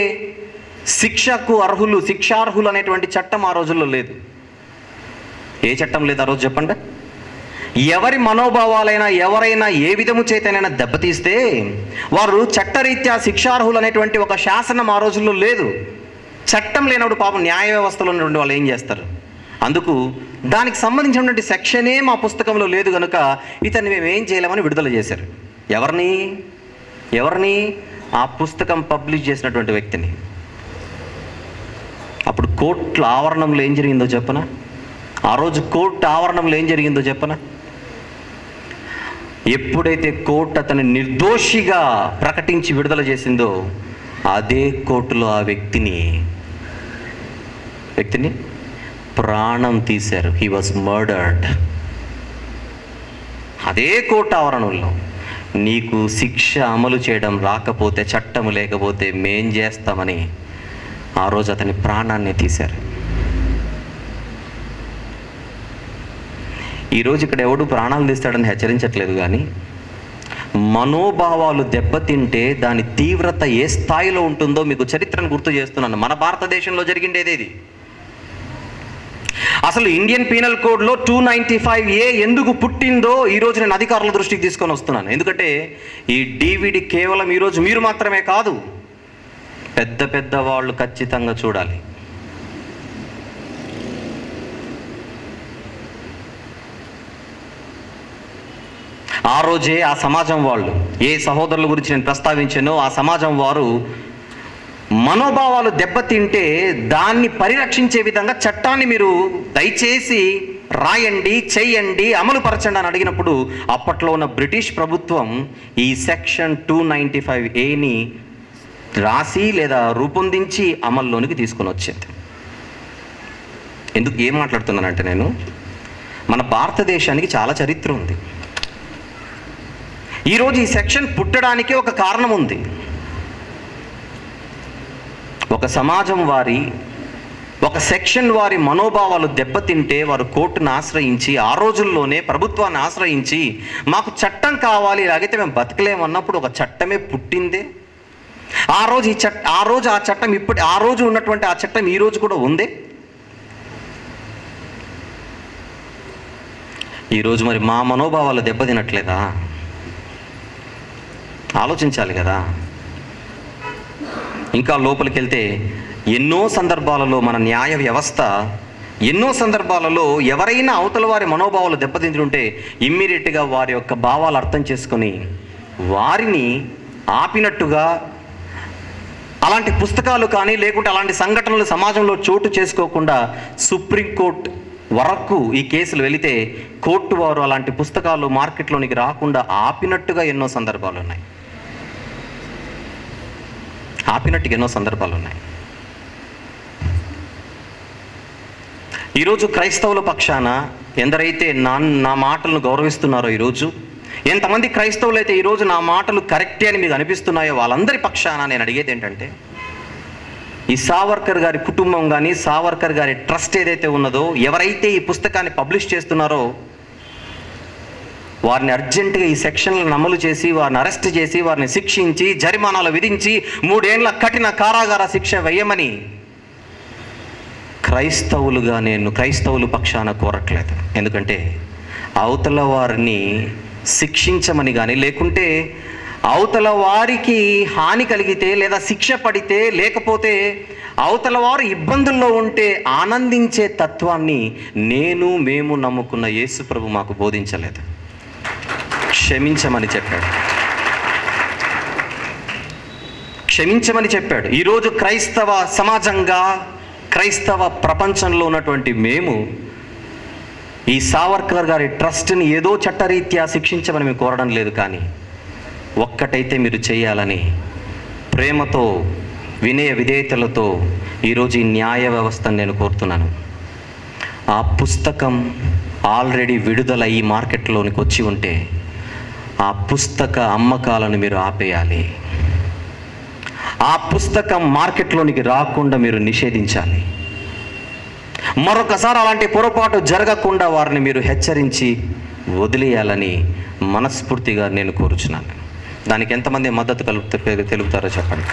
శిక్షార్హులు అనేటువంటి చట్టం ఆ రోజుల్లో లేదు. ఏ చట్టం లేదు ఆ రోజు చెప్పండి. ఎవరి మనోభావాలైనా ఎవరైనా ఏ విధము చేతనైనా దెబ్బతీస్తే వారు చట్టరీత్యా శిక్షార్హులు అనేటువంటి ఒక శాసనం ఆ రోజుల్లో లేదు. చట్టం లేనప్పుడు పాపం న్యాయ వ్యవస్థలో ఉన్నటువంటి వాళ్ళు ఏం చేస్తారు? అందుకు దానికి సంబంధించినటువంటి సెక్షనే మా పుస్తకంలో లేదు కనుక ఇతన్ని మేము ఏం చేయలేమని విడుదల చేశారు. ఎవరిని? ఆ పుస్తకం పబ్లిష్ చేసినటువంటి వ్యక్తిని. అప్పుడు కోర్టు ఆవరణంలో ఏం జరిగిందో చెప్పనా? ఆ రోజు కోర్టు ఆవరణంలో ఏం జరిగిందో చెప్పనా? ఎప్పుడైతే కోర్టు అతన్ని నిర్దోషిగా ప్రకటించి విడుదల చేసిందో అదే కోర్టులో ఆ వ్యక్తిని ప్రాణం తీశారు. He was murdered. అదే కోర్టు ఆవరణంలో నీకు శిక్ష అమలు చేయడం రాకపోతే, చట్టం లేకపోతే మేం చేస్తామని ఆ రోజు అతని ప్రాణాన్ని తీశారు. ఈరోజు ఇక్కడ ఎవడు ప్రాణాలు తీస్తాడని హెచ్చరించట్లేదు, కానీ మనోభావాలు దెబ్బతింటే దాని తీవ్రత ఏ స్థాయిలో ఉంటుందో మీకు చరిత్రను గుర్తు చేస్తున్నాను. మన భారతదేశంలో జరిగిండేది. అసలు ఇండియన్ పీనల్ కోడ్లో 295A ఎందుకు పుట్టిందో ఈరోజు నేను అధికారుల దృష్టికి తీసుకొని వస్తున్నాను. ఎందుకంటే ఈ DVD కేవలం ఈరోజు మీరు మాత్రమే కాదు, పెద్ద వాళ్ళు ఖచ్చితంగా చూడాలి. ఆ రోజే ఆ సమాజం వాళ్ళు, ఏ సహోదరుల గురించి నేను ప్రస్తావించానో ఆ సమాజం వారు మనోభావాలు దెబ్బతింటే దాన్ని పరిరక్షించే విధంగా చట్టాన్ని మీరు దయచేసి రాయండి, చెయ్యండి, అమలు పరచండి అని అడిగినప్పుడు అప్పట్లో ఉన్న బ్రిటిష్ ప్రభుత్వం ఈ సెక్షన్ 295Aని రాసి లేదా రూపొందించి అమల్లోనికి తీసుకొని వచ్చింది. ఎందుకు ఏం మాట్లాడుతున్నానంటే, నేను మన భారతదేశానికి చాలా చరిత్ర ఉంది. ఈరోజు ఈ సెక్షన్ పుట్టడానికి ఒక కారణం ఉంది. ఒక సమాజం ఒక సెక్షన్ వారి మనోభావాలు దెబ్బతింటే వారు కోర్టును ఆశ్రయించి, ఆ రోజుల్లోనే ప్రభుత్వాన్ని ఆశ్రయించి మాకు చట్టం కావాలి, ఇలాగైతే మేము బతకలేమన్నప్పుడు ఒక చట్టమే పుట్టిందే. ఆ రోజు ఉన్నటువంటి ఆ చట్టం ఈ రోజు కూడా ఉందే. ఈరోజు మరి మా మనోభావాలు దెబ్బతినట్లేదా? ఆలోచించాలి కదా. ఇంకా లోపలికి వెళ్తే ఎన్నో సందర్భాలలో మన న్యాయ వ్యవస్థ ఎవరైనా అవతల వారి మనోభావాలు దెబ్బతింటుంటే ఇమ్మీడియట్గా వారి యొక్క భావాలు అర్థం చేసుకొని వారిని ఆపినట్టుగా, అలాంటి పుస్తకాలు కానీ లేకుంటే అలాంటి సంఘటనలు సమాజంలో చోటు చేసుకోకుండా సుప్రీంకోర్టు వరకు ఈ కేసులు వెళితే కోర్టు వారు అలాంటి పుస్తకాలు మార్కెట్లోనికి రాకుండా ఆపినట్టుగా ఎన్నో సందర్భాలు ఉన్నాయి. ఈరోజు క్రైస్తవుల పక్షాన ఎందరైతే నా మాటలను గౌరవిస్తున్నారో, ఈరోజు ఎంతమంది క్రైస్తవులు అయితే ఈరోజు నా మాటలు కరెక్టే అని మీకు అనిపిస్తున్నాయో వాళ్ళందరి పక్షాన నేను అడిగేది ఏంటంటే, ఈ సావర్కర్ గారి కుటుంబం కానీ సావర్కర్ గారి ట్రస్ట్ ఏదైతే ఉన్నదో, ఎవరైతే ఈ పుస్తకాన్ని పబ్లిష్ చేస్తున్నారో వారిని అర్జెంటుగా ఈ సెక్షన్లను అమలు చేసి వారిని అరెస్ట్ చేసి వారిని శిక్షించి జరిమానాలు విధించి 3 ఏళ్ల కఠిన కారాగార శిక్ష వేయమని క్రైస్తవులు పక్షాన కోరట్లేదు. ఎందుకంటే అవతల వారిని శిక్షించమని కానీ లేకుంటే అవతల వారికి హాని కలిగితే లేదా శిక్ష పడితే లేకపోతే అవతల వారు ఇబ్బందుల్లో ఉంటే ఆనందించే తత్వాన్ని మేము నమ్ముకున్న యేసు ప్రభు మాకు బోధించలేదు. క్షమించమని చెప్పాడు. క్షమించమని చెప్పాడు. ఈరోజు క్రైస్తవ సమాజంగా, క్రైస్తవ ప్రపంచంలో ఉన్నటువంటి మేము ఈ సావర్కర్ గారి ట్రస్ట్ని ఏదో చట్టరీత్యా శిక్షించమని మేము కోరడం లేదు, కానీ ఒక్కటైతే మీరు చేయాలని ప్రేమతో, వినయ విధేయతలతో ఈరోజు ఈ న్యాయ వ్యవస్థను నేను కోరుతున్నాను. ఆ పుస్తకం ఆల్రెడీ విడుదల ఈ మార్కెట్లోనికి వచ్చి ఉంటే ఆ పుస్తక అమ్మకాలను మీరు ఆపేయాలి. ఆ పుస్తకం మార్కెట్లోనికి రాకుండా మీరు నిషేధించాలి. మరొకసారి అలాంటి పొరపాటు జరగకుండా వారిని మీరు హెచ్చరించి వదిలేయాలని మనస్ఫూర్తిగా నేను కోరుచున్నాను. దానికి ఎంతమంది మద్దతు తెలుపుతారో చెప్పండి.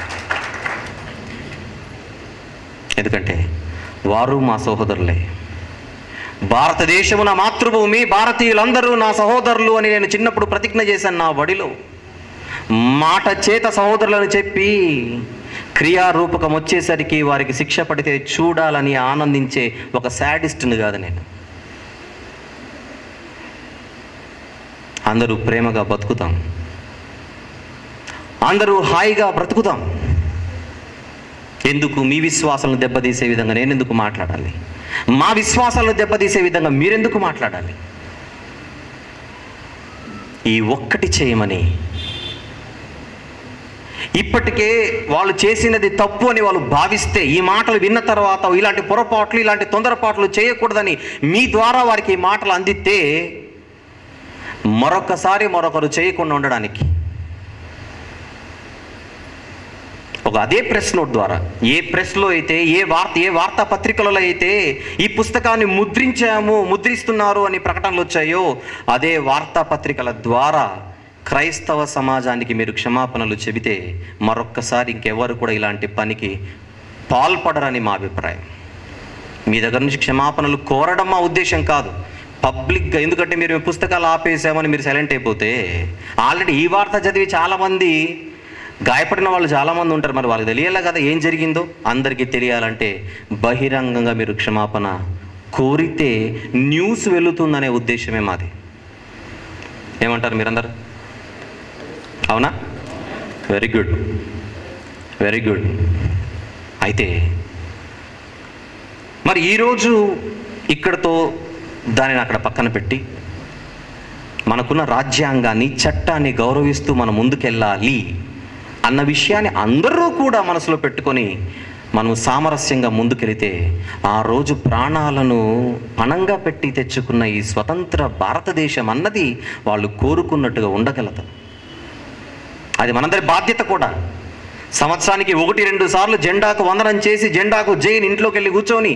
ఎందుకంటే వారు మా సహోదరులే. భారతదేశము నా మాతృభూమి, భారతీయులందరూ నా సహోదరులు అని నేను చిన్నప్పుడు ప్రతిజ్ఞ చేశాను నా బడిలో. మాట చేత సహోదరులను చెప్పి క్రియారూపకం వచ్చేసరికి వారికి శిక్ష పడితే చూడాలని ఆనందించే ఒక శాడిస్ట్ని కాదు నేను. అందరూ ప్రేమగా బతుకుతాం, అందరూ హాయిగా బ్రతుకుతాం. ఎందుకు మీ విశ్వాసాలను దెబ్బతీసే విధంగా నేను ఎందుకు మాట్లాడాలి? మా విశ్వాసాలను దెబ్బతీసే విధంగా మీరెందుకు మాట్లాడాలి? ఈ ఒక్కటి చేయమని, ఇప్పటికే వాళ్ళు చేసినది తప్పు అని వాళ్ళు భావిస్తే, ఈ మాటలు విన్న తర్వాత ఇలాంటి పొరపాట్లు, ఇలాంటి తొందరపాట్లు చేయకూడదని మీ ద్వారా వారికి ఈ మాటలు అందితే మరొకరు చేయకుండా ఉండడానికి ఒక అదే ప్రెస్ నోట్ ద్వారా, ఏ ప్రెస్లో అయితే, ఏ వార్తాపత్రికలలో అయితే ఈ పుస్తకాన్ని ముద్రిస్తున్నారు అని ప్రకటనలు వచ్చాయో అదే వార్తాపత్రికల ద్వారా క్రైస్తవ సమాజానికి మీరు క్షమాపణలు చెబితే మరొక్కసారి ఇంకెవరు కూడా ఇలాంటి పనికి పాల్పడరని మా అభిప్రాయం. మీ దగ్గర నుంచి క్షమాపణలు కోరడం మా ఉద్దేశం కాదు, పబ్లిక్గా. ఎందుకంటే మీరు పుస్తకాలు ఆపేసామని మీరు సైలెంట్ అయిపోతే ఆల్రెడీ ఈ వార్త చదివి చాలామంది గాయపడిన వాళ్ళు చాలామంది ఉంటారు. మరి వాళ్ళకి తెలియాలి కదా ఏం జరిగిందో. అందరికీ తెలియాలంటే బహిరంగంగా మీరు క్షమాపణ కోరితే న్యూస్ వెళుతుందనే ఉద్దేశమే మాది. ఏమంటారు మీరందరూ? అవునా? Very good, very good. అయితే మరి ఈరోజు ఇక్కడతో దానిని అక్కడ పక్కన పెట్టి మనకున్న రాజ్యాంగాన్ని, చట్టాన్ని గౌరవిస్తూ మనం ముందుకెళ్ళాలి అన్న విషయాన్ని అందరూ కూడా మనసులో పెట్టుకొని మనం సామరస్యంగా ముందుకెళితే ఆ రోజు ప్రాణాలను పణంగా పెట్టి తెచ్చుకున్న ఈ స్వతంత్ర భారతదేశం అన్నది వాళ్ళు కోరుకున్నట్టుగా ఉండగలదు. అది మనందరి బాధ్యత కూడా. సంవత్సరానికి 1-2 సార్లు జెండాకు వందనం చేసి జెండాకు జైన్ ఇంట్లోకి వెళ్ళి కూర్చొని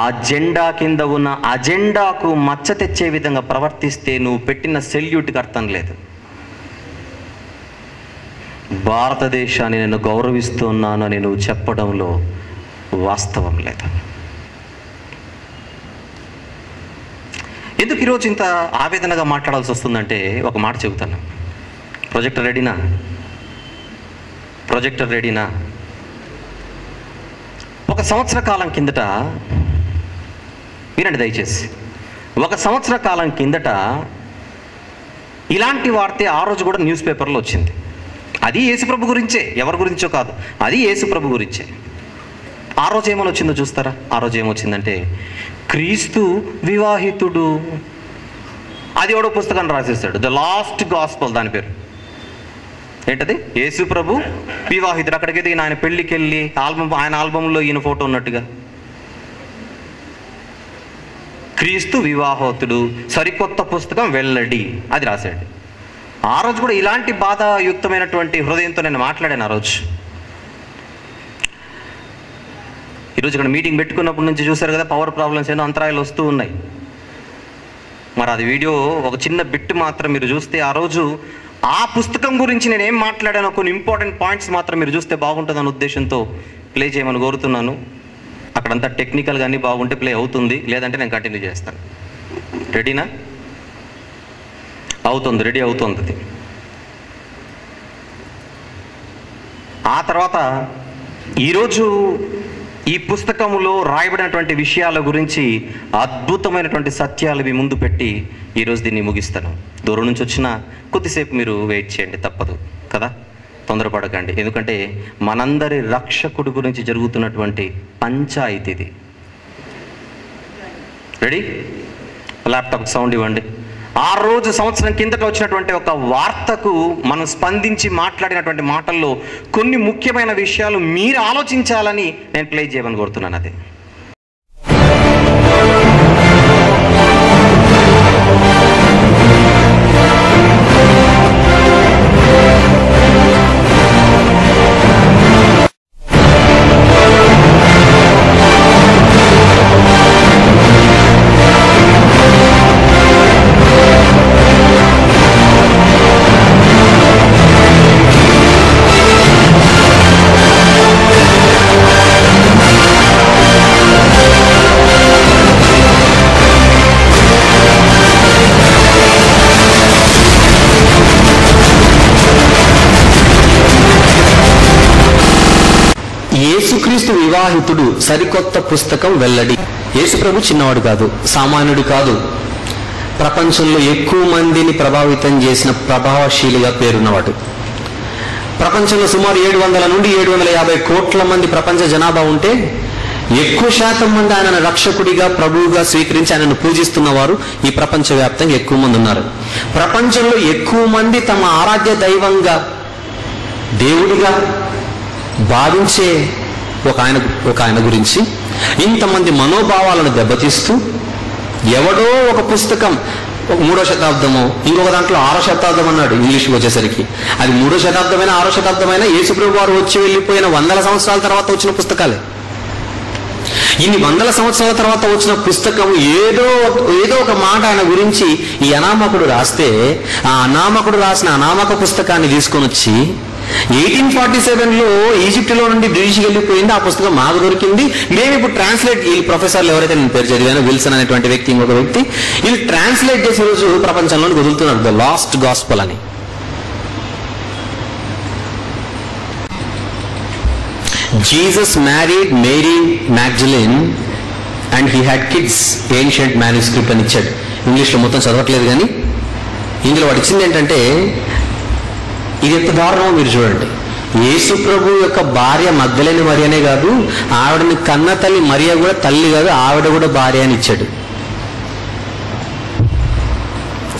ఆ జెండా కింద ఉన్న అజెండాకు మచ్చ తెచ్చే విధంగా ప్రవర్తిస్తే నువ్వు పెట్టిన సెల్యూట్కి అర్థం లేదు. భారతదేశాన్ని నేను గౌరవిస్తున్నాను అని నువ్వు చెప్పడంలో వాస్తవం లేదు. ఎందుకు ఈరోజు ఇంత ఆవేదనగా మాట్లాడాల్సి వస్తుందంటే ఒక మాట చెబుతాను. ప్రొజెక్టర్ రెడీనా? ప్రొజెక్టర్ రెడీనా? ఒక సంవత్సర కాలం కిందట వినండి దయచేసి. ఒక సంవత్సర కాలం కిందట ఇలాంటి వార్త ఆ రోజు కూడా న్యూస్ పేపర్లో వచ్చింది. అది యేసుప్రభు గురించే, ఎవరి గురించో కాదు, అది యేసుప్రభు గురించే. ఆ రోజు ఏమని వచ్చిందో చూస్తారా? ఆ రోజు ఏమొచ్చిందంటే క్రీస్తు వివాహితుడు. అది ఎవడో పుస్తకాన్ని రాసేస్తాడు, ద లాస్ట్ గాస్పల్ దాని పేరు. ఏంటది? యేసుప్రభు వివాహితుడు. అక్కడికి ఎదిగిన ఆయన పెళ్ళికి వెళ్ళి ఆయన ఆల్బంలో ఈయన ఫోటో ఉన్నట్టుగా క్రీస్తు వివాహోతుడు, సరికొత్త పుస్తకం వెల్లడి అది రాశాడు. ఆ రోజు కూడా ఇలాంటి బాధాయుక్తమైనటువంటి హృదయంతో నేను మాట్లాడాను ఆ రోజు. ఈరోజు ఇక్కడ మీటింగ్ పెట్టుకున్నప్పటి నుంచి చూశారు కదా, పవర్ ప్రాబ్లమ్స్ ఏదో అంతరాయాలు వస్తూ ఉన్నాయి. మరి అది వీడియో ఒక చిన్న బిట్ మాత్రం మీరు చూస్తే, ఆ రోజు ఆ పుస్తకం గురించి నేను ఏం మాట్లాడానో కొన్ని ఇంపార్టెంట్ పాయింట్స్ మాత్రం మీరు చూస్తే బాగుంటుందన్న ఉద్దేశంతో ప్లే చేయమని కోరుతున్నాను. అక్కడంతా టెక్నికల్గా అన్నీ బాగుంటే ప్లే అవుతుంది, లేదంటే నేను కంటిన్యూ చేస్తాను. రెడీనా? అవుతుంది, రెడీ అవుతుంది. ఆ తర్వాత ఈరోజు ఈ పుస్తకములో రాయబడినటువంటి విషయాల గురించి అద్భుతమైనటువంటి సత్యాలు మీ ముందు పెట్టి ఈరోజు దీన్ని ముగిస్తాను. దూరం నుంచి వచ్చిన కొద్దిసేపు మీరు వెయిట్ చేయండి, తప్పదు కదా, తొందరపడకండి. ఎందుకంటే మనందరి రక్షకుడి గురించి జరుగుతున్నటువంటి పంచాయతీ ఇది. రెడీ? ల్యాప్టాప్ సౌండ్ ఇవ్వండి. ఆ రోజు సంవత్సరం కిందట వచ్చినటువంటి ఒక వార్తకు మనం స్పందించి మాట్లాడినటువంటి మాటల్లో కొన్ని ముఖ్యమైన విషయాలు మీరు ఆలోచించాలని నేను ప్లే చేయమని కోరుతున్నాను. అదే యేసుక్రీస్తు వివాహితుడు సరికొత్త పుస్తకం వెల్లడి. యేసు ప్రభు చిన్నవాడు కాదు, సామాన్యుడు కాదు. ప్రపంచంలో ఎక్కువ మందిని ప్రభావితం చేసిన ప్రభావశీలిగా పేరున్నవాడు. ప్రపంచంలో సుమారు 700 నుండి 750 కోట్ల మంది ప్రపంచ జనాభా ఉంటే ఎక్కువ శాతం మంది ఆయనను రక్షకుడిగా ప్రభువుగా స్వీకరించి ఆయనను పూజిస్తున్న వారు ఈ ప్రపంచవ్యాప్తంగా ఎక్కువ మంది ఉన్నారు. ప్రపంచంలో ఎక్కువ మంది తమ ఆరాధ్య దైవంగా దేవుడిగా భావించే ఒక ఆయన గురించి ఇంతమంది మనోభావాలను దెబ్బతీస్తూ ఎవడో ఒక పుస్తకం 3వ శతాబ్దమో ఇంకొక దాంట్లో 6వ శతాబ్దం అన్నాడు ఇంగ్లీష్కి వచ్చేసరికి. అది 3వ శతాబ్దమైన 6వ శతాబ్దమైన యేసుప్రభు వారు వచ్చి వెళ్ళిపోయిన 100 సంవత్సరాల తర్వాత వచ్చిన పుస్తకాలే. ఇన్ని 100 సంవత్సరాల తర్వాత వచ్చిన పుస్తకం ఏదో ఒక మాట ఆయన గురించి ఈ అనామకుడు రాస్తే ఆ అనామకుడు రాసిన అనామక పుస్తకాన్ని తీసుకొని వచ్చి 1847లో ఈజిప్టులో నుండి బ్రిటిష్కి వెళ్ళిపోయింది. ఆ పుస్తకం మాకు దొరికింది. మేము ఇప్పుడు ట్రాన్స్లేట్, ఈ ప్రొఫెసర్లు ఎవరైతే నేను పేరు చదివానో విల్సన్ అనేటువంటి వ్యక్తి, ఇంకొక వ్యక్తి, వీళ్ళు ట్రాన్స్లేట్ చేసే రోజు ప్రపంచంలోకి వదులుతున్నారు ద లాస్ట్ గాస్పల్ అని. Jesus married Mary Magdalene and he had kids, ancient manuscript అని ఇచ్చాడు. ఇంగ్లీష్లో మొత్తం చదవట్లేదు కానీ ఇందులో వాడు ఇచ్చింది ఏంటంటే, ఇది ఎంత దారుణమో మీరు చూడండి. యేసు ప్రభు యొక్క భార్య మగ్దలేని మరియనే కాదు, ఆవిడని కన్న తల్లి మరియ కూడా తల్లి కాదు, ఆవిడ కూడా భార్య అని ఇచ్చాడు.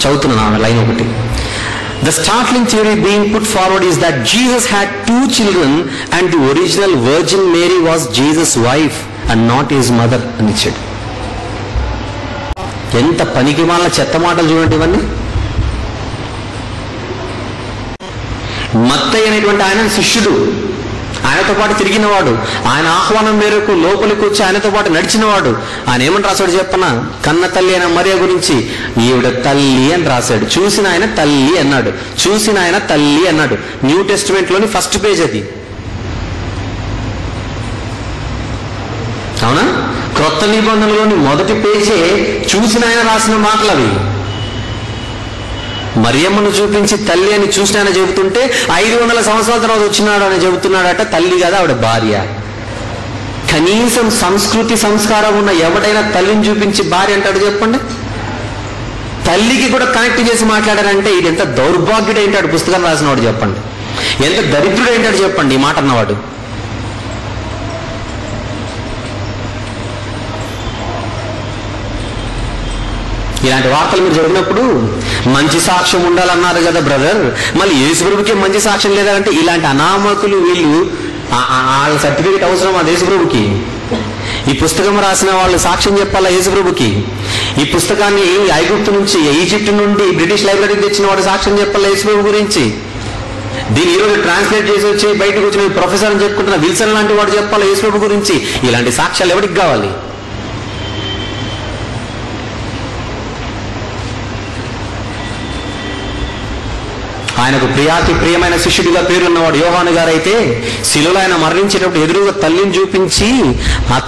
చదువుతున్నాను ఆమె లైన్ ఒకటి. The startling theory being put forward is that Jesus had 2 children and the original Virgin Mary was Jesus' wife and not his mother అని ఇచ్చాడు. ఎంత పనికి మాలిన చెత్త మాటలు చూడండి ఇవన్నీ. మత్తయి అనేటువంటి ఆయన శిష్యుడు, ఆయనతో పాటు తిరిగినవాడు, ఆయన ఆహ్వానం మేరకు లోపలికి వచ్చి ఆయనతో పాటు నడిచినవాడు. ఆయన ఏమని రాశాడు చెప్పనా? కన్న తల్లి అయిన మరియ గురించి ఈవిడ తల్లి అని రాశాడు. చూసిన ఆయన తల్లి అన్నాడు, చూసిన ఆయన తల్లి అన్నాడు. న్యూ టెస్టిమెంట్ లోని ఫస్ట్ పేజ్ అది, అవునా? క్రొత్త నిబంధనలోని మొదటి పేజే చూసిన ఆయన రాసిన మాటలు అవి. మరియమ్మను చూపించి తల్లి అని చూసిన ఆయన చెబుతుంటే 500 సంవత్సరాల తర్వాత వచ్చినాడు అని చెబుతున్నాడట. తల్లి కదా, ఆవిడ భార్య. కనీసం సంస్కృతి సంస్కారం ఉన్న ఎవడైనా తల్లిని చూపించి భార్య అంటాడు చెప్పండి? తల్లికి కూడా కనెక్ట్ చేసి మాట్లాడారంటే ఇది ఎంత దౌర్భాగ్యుడు ఏంటాడు పుస్తకం రాసినవాడు చెప్పండి? ఎంత దరిద్రుడు ఏంటాడు చెప్పండి ఈ మాట అన్నవాడు? ఇలాంటి వార్తలు మీరు చదివినప్పుడు మంచి సాక్ష్యం ఉండాలన్నారు కదా బ్రదర్, మళ్ళీ యేసుప్రభుకి మంచి సాక్ష్యం లేదంటే ఇలాంటి అనామకులు వీళ్ళు వాళ్ళ సర్టిఫికేట్ అవసరం అది యేసుప్రభుకి? ఈ పుస్తకం రాసిన వాళ్ళు సాక్ష్యం చెప్పాలా యేసుప్రభుకి? ఈ పుస్తకాన్ని ఐగుప్తు నుంచి, ఈజిప్ట్ నుండి బ్రిటిష్ లైబ్రరీకి తెచ్చిన వాడు సాక్ష్యం చెప్పాలా యేసుప్రభు గురించి? దీన్ని ఈరోజు ట్రాన్స్లేట్ చేసి వచ్చి బయటకు వచ్చిన ప్రొఫెసర్ అని చెప్పుకుంటున్న విల్సన్ లాంటి వాడు చెప్పాలా యేసుప్రభు గురించి? ఇలాంటి సాక్ష్యాలు ఎవరికి కావాలి? ఆయనకు ప్రియమైన శిష్యుడిగా పేరున్నవాడు యోహాను గారు అయితే శిలువలో ఆయన మరణించేటప్పుడు ఎదురుగా తల్లిని చూపించి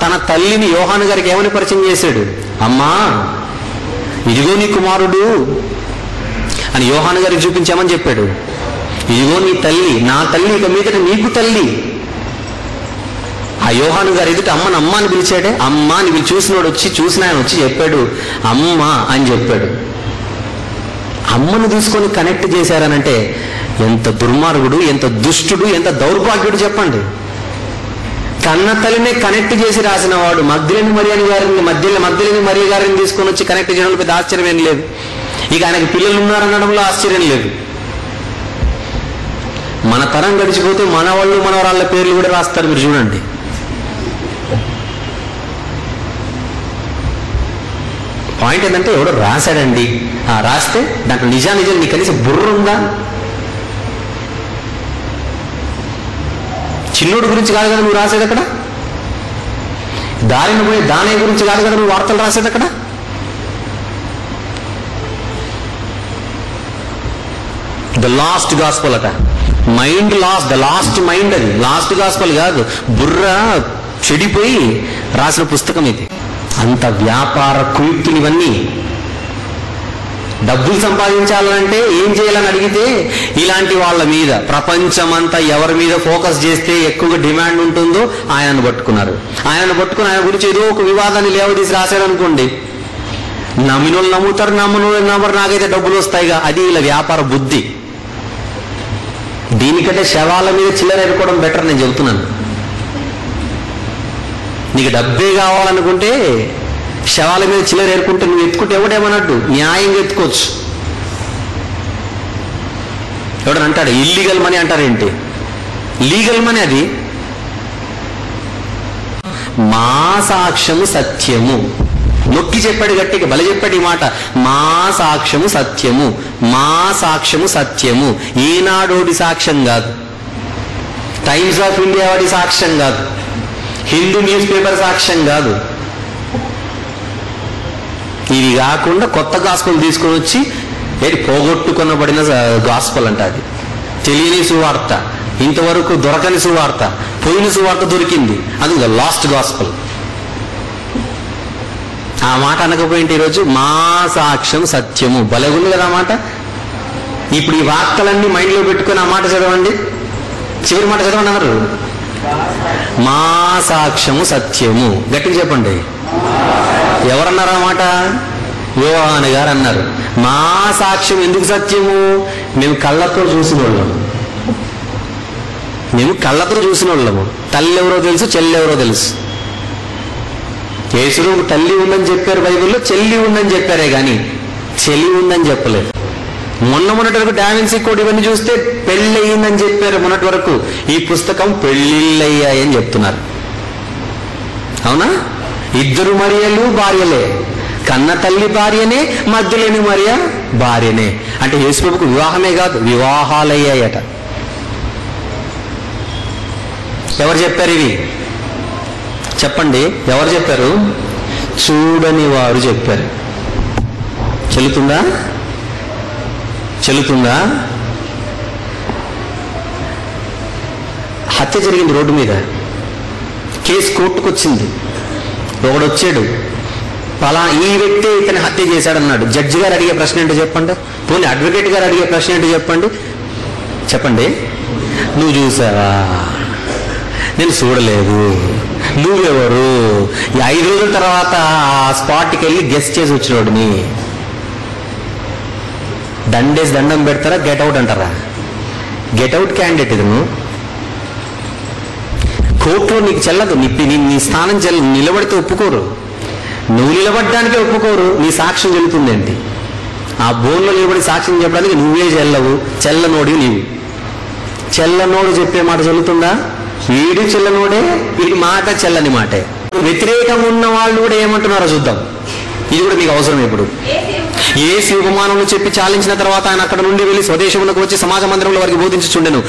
తన తల్లిని యోహాను గారికి ఏమని పరిచయం చేశాడు? అమ్మా ఇదిగో నీ కుమారుడు అని యోహాను గారికి చూపించామని చెప్పాడు. ఇదిగో నీ తల్లి, నా తల్లి, ఇక మీదట నీకు తల్లి. ఆ యోహాను గారు ఎదుట అమ్మను అమ్మ అని పిలిచాడే, అమ్మ అని వీళ్ళు చూసినోడు వచ్చి, చూసిన ఆయన వచ్చి చెప్పాడు అమ్మ అని చెప్పాడు. అమ్మను తీసుకొని కనెక్ట్ చేశారనంటే ఎంత దుర్మార్గుడు, ఎంత దుష్టుడు, ఎంత దౌర్భాగ్యుడు చెప్పండి. కన్న తల్లినే కనెక్ట్ చేసి రాసిన వాడు మగ్దలేని మరియ గారిని తీసుకొని వచ్చి కనెక్ట్ చేయడంలో పెద్ద ఆశ్చర్యం ఏం లేదు. ఇక ఆయనకు పిల్లలు ఉన్నారనడంలో ఆశ్చర్యం లేదు. మన తరం గడిచిపోతే మన వాళ్ళు మనవరాళ్ళ పేర్లు కూడా రాస్తారు. మీరు చూడండి, పాయింట్ ఏంటంటే ఎవడో రాశాడండి, రాస్తే దాంట్లో నిజాలు నీకు కనీసం బుర్ర ఉందా? చిన్నోడు గురించి కాదు కదా నువ్వు రాసేది అక్కడ, దారిని పోయి దాని గురించి కాదు కదా నువ్వు వార్తలు రాసేది అక్కడ. ద లాస్ట్ గాస్పల్ అట, mind last, the last mind, అది లాస్ట్ గాస్పల్ కాదు, బుర్ర చెడిపోయి రాసిన పుస్తకం ఇది. అంత వ్యాపార కుయుక్తులు ఇవన్నీ. డబ్బులు సంపాదించాలంటే ఏం చేయాలని అడిగితే ఇలాంటి వాళ్ళ మీద, ప్రపంచమంతా ఎవరి మీద ఫోకస్ చేస్తే ఎక్కువగా డిమాండ్ ఉంటుందో ఆయనను పట్టుకున్నారు. ఆయనను పట్టుకుని ఆయన గురించి ఏదో ఒక వివాదాన్ని లేవదీసి రాశారు అనుకోండి, నమ్మినోళ్ళు నమ్ముతారు, నమ్మనోళ్ళు నమ్మరు, నాకైతే డబ్బులు వస్తాయిగా. అది వీళ్ళ వ్యాపార బుద్ధి. దీనికంటే శవాల మీద చిల్లర ఎరుకోవడం బెటర్ నేను చెబుతున్నాను. నీకు డబ్బే కావాలనుకుంటే శవాల మీద చిల్లర ఏరుకుంటే నువ్వు ఎత్తుకుంటే ఎవడేమన్నట్టు న్యాయంగా ఎత్తుకోవచ్చు. ఎవడని అంటాడు ఇల్లీగల్ మనీ అంటారేంటి? లీగల్ మనీ అది. మా సాక్ష్యము సత్యము, నొక్కి చెప్పాడు గట్టిగా, బల చెప్పాడు ఈ మాట. మా సాక్ష్యము సత్యము, మా సాక్ష్యము సత్యము. ఈనాడోడి సాక్ష్యం కాదు, టైమ్స్ ఆఫ్ ఇండియా వాడి సాక్ష్యం కాదు, హిందూ న్యూస్ పేపర్ సాక్ష్యం కాదు. ఇది కాకుండా కొత్త గాస్పల్ తీసుకొని వచ్చి పోగొట్టుకొనబడిన గాస్పల్ అంట. అది తెలియని సువార్త, ఇంతవరకు దొరకని సువార్త, పోయిన సువార్త దొరికింది, అది లాస్ట్ గాస్పల్. ఆ మాట అనకపోయింటే ఈరోజు మా సాక్ష్యం సత్యము, బలగుంది కదా ఆ మాట. ఇప్పుడు ఈ వార్తలన్నీ మైండ్లో పెట్టుకుని ఆ మాట చదవండి, చివరి మాట చదవండి అన్నారు. మా సాక్ష్యము సత్యము, గట్టిగా చెప్పండి. ఎవరన్నారు ఆ మాట? యోహాను గారు అన్నారు. మా సాక్ష్యం ఎందుకు సత్యము? మేము కళ్ళతో చూసిన వాళ్ళము, మేము కళ్ళతో చూసిన వాళ్ళము. తల్లి ఎవరో తెలుసు, చెల్లి ఎవరో తెలుసు. యేసులో తల్లి ఉందని చెప్పారు బైబిల్లో, చెల్లి ఉందని చెప్పారే కానీ చెల్లి ఉందని చెప్పలేదు. మొన్నటి వరకు డావిన్సీ కోడ్ ఇవన్నీ చూస్తే పెళ్ళి అయ్యిందని చెప్పారు. మొన్నటి వరకు ఈ పుస్తకం పెళ్ళిళ్ళయ్యాయని చెప్తున్నారు. అవునా? ఇద్దరు మరియలు భార్యలే, కన్న తల్లి భార్యనే, మధ్యలేని మరియ భార్యనే. అంటే యేసుప్రభుకు వివాహమే కాదు, వివాహాలయ్యాయట. ఎవరు చెప్పారు ఇవి? చెప్పండి, ఎవరు చెప్పారు? చూడని వారు చెప్పారు. చెల్లుతుందా? చెల్లుతుందా? హత్య జరిగింది రోడ్డు మీద, కేసు కోర్టుకు వచ్చింది. ఒకడొచ్చాడు, ఈ వ్యక్తి ఇతని హత్య చేశాడన్నాడు. జడ్జి గారు అడిగే ప్రశ్న ఏంటో చెప్పండి, పోనీ అడ్వకేట్ గారు అడిగే ప్రశ్న ఏంటో చెప్పండి. చెప్పండి, నువ్వు చూసావా? నేను చూడలేదు. నువ్వెవరు? ఈ 5 రోజుల తర్వాత ఆ స్పాట్కి వెళ్ళి గెస్ట్ చేసి వచ్చినోడిని దండేసి దండం పెడతారా? గెట్ అవుట్ అంటారా? గెట్ అవుట్ క్యాండిడేట్ ఇది. నువ్వు కోర్టులో నీకు చెల్లదు, నీ స్థానం నిలబడితే ఒప్పుకోరు. నువ్వు నిలబడడానికే ఒప్పుకోరు, నీ సాక్ష్యం చెల్లుతుంది ఏంటి? ఆ బోన్లో నిలబడి సాక్ష్యం చెప్పడానికి నువ్వే చెల్లవు, చెల్లనోడి నీవు. చెల్లనోడు చెప్పే మాట చెల్లుతుందా? వీడి చెల్లనోడే, వీడి మాట చెల్లని మాటే. వ్యతిరేకం ఉన్న వాళ్ళు కూడా ఏమంటున్నారో చూద్దాం. ఇది కూడా మీకు అవసరం. ఇప్పుడు యేసు ఉపమానంలో చెప్పి చాలించిన తర్వాత ఆయన అక్కడ నుండి వెళ్ళి స్వదేశమునకు వచ్చి సమాజ మందిరంలో వారికి బోధించుచుండెను.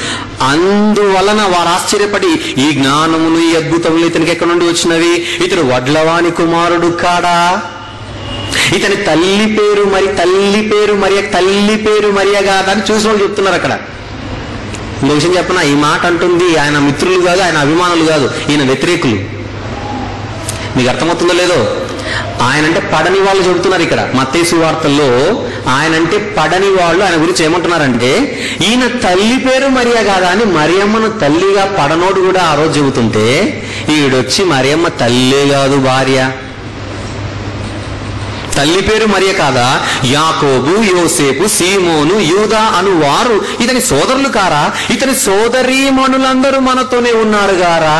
అందువలన వారు ఆశ్చర్యపడి, ఈ జ్ఞానమును, ఈ అద్భుతములు ఇతనికి ఎక్కడి నుండి వచ్చినవి? ఇతడు వడ్లవాని కుమారుడు కాడా? ఇతని తల్లి పేరు మరియ కాదా అని చూసిన వాళ్ళు చెప్తున్నారు అక్కడ. ఇంకో విషయం చెప్పనా, ఈ మాట అంటుంది ఆయన మిత్రులు కాదు, ఆయన అభిమానులు కాదు, ఈయన వ్యతిరేకులు. మీకు అర్థమవుతుందో లేదో? ఆయనంటే పడని వాళ్ళు చెబుతున్నారు ఇక్కడ మత్తయి సువార్తల్లో. ఆయనంటే పడని వాళ్ళు, ఆయన గురించి ఏమంటున్నారంటే ఈయన తల్లి పేరు మరియ కాదా అని మరియమ్మను తల్లిగా పడనోడు కూడా ఆ రోజు చెబుతుంటే, ఈడొచ్చి మరియమ్మ తల్లే కాదు భార్య, తల్లి పేరు మరియ కాదా, యాకోబు, యోసేపు, సీమోను, యూదా అను వారు ఇతని సోదరులు కారా, ఇతని సోదరీమణులందరూ మనతోనే ఉన్నారు గారా.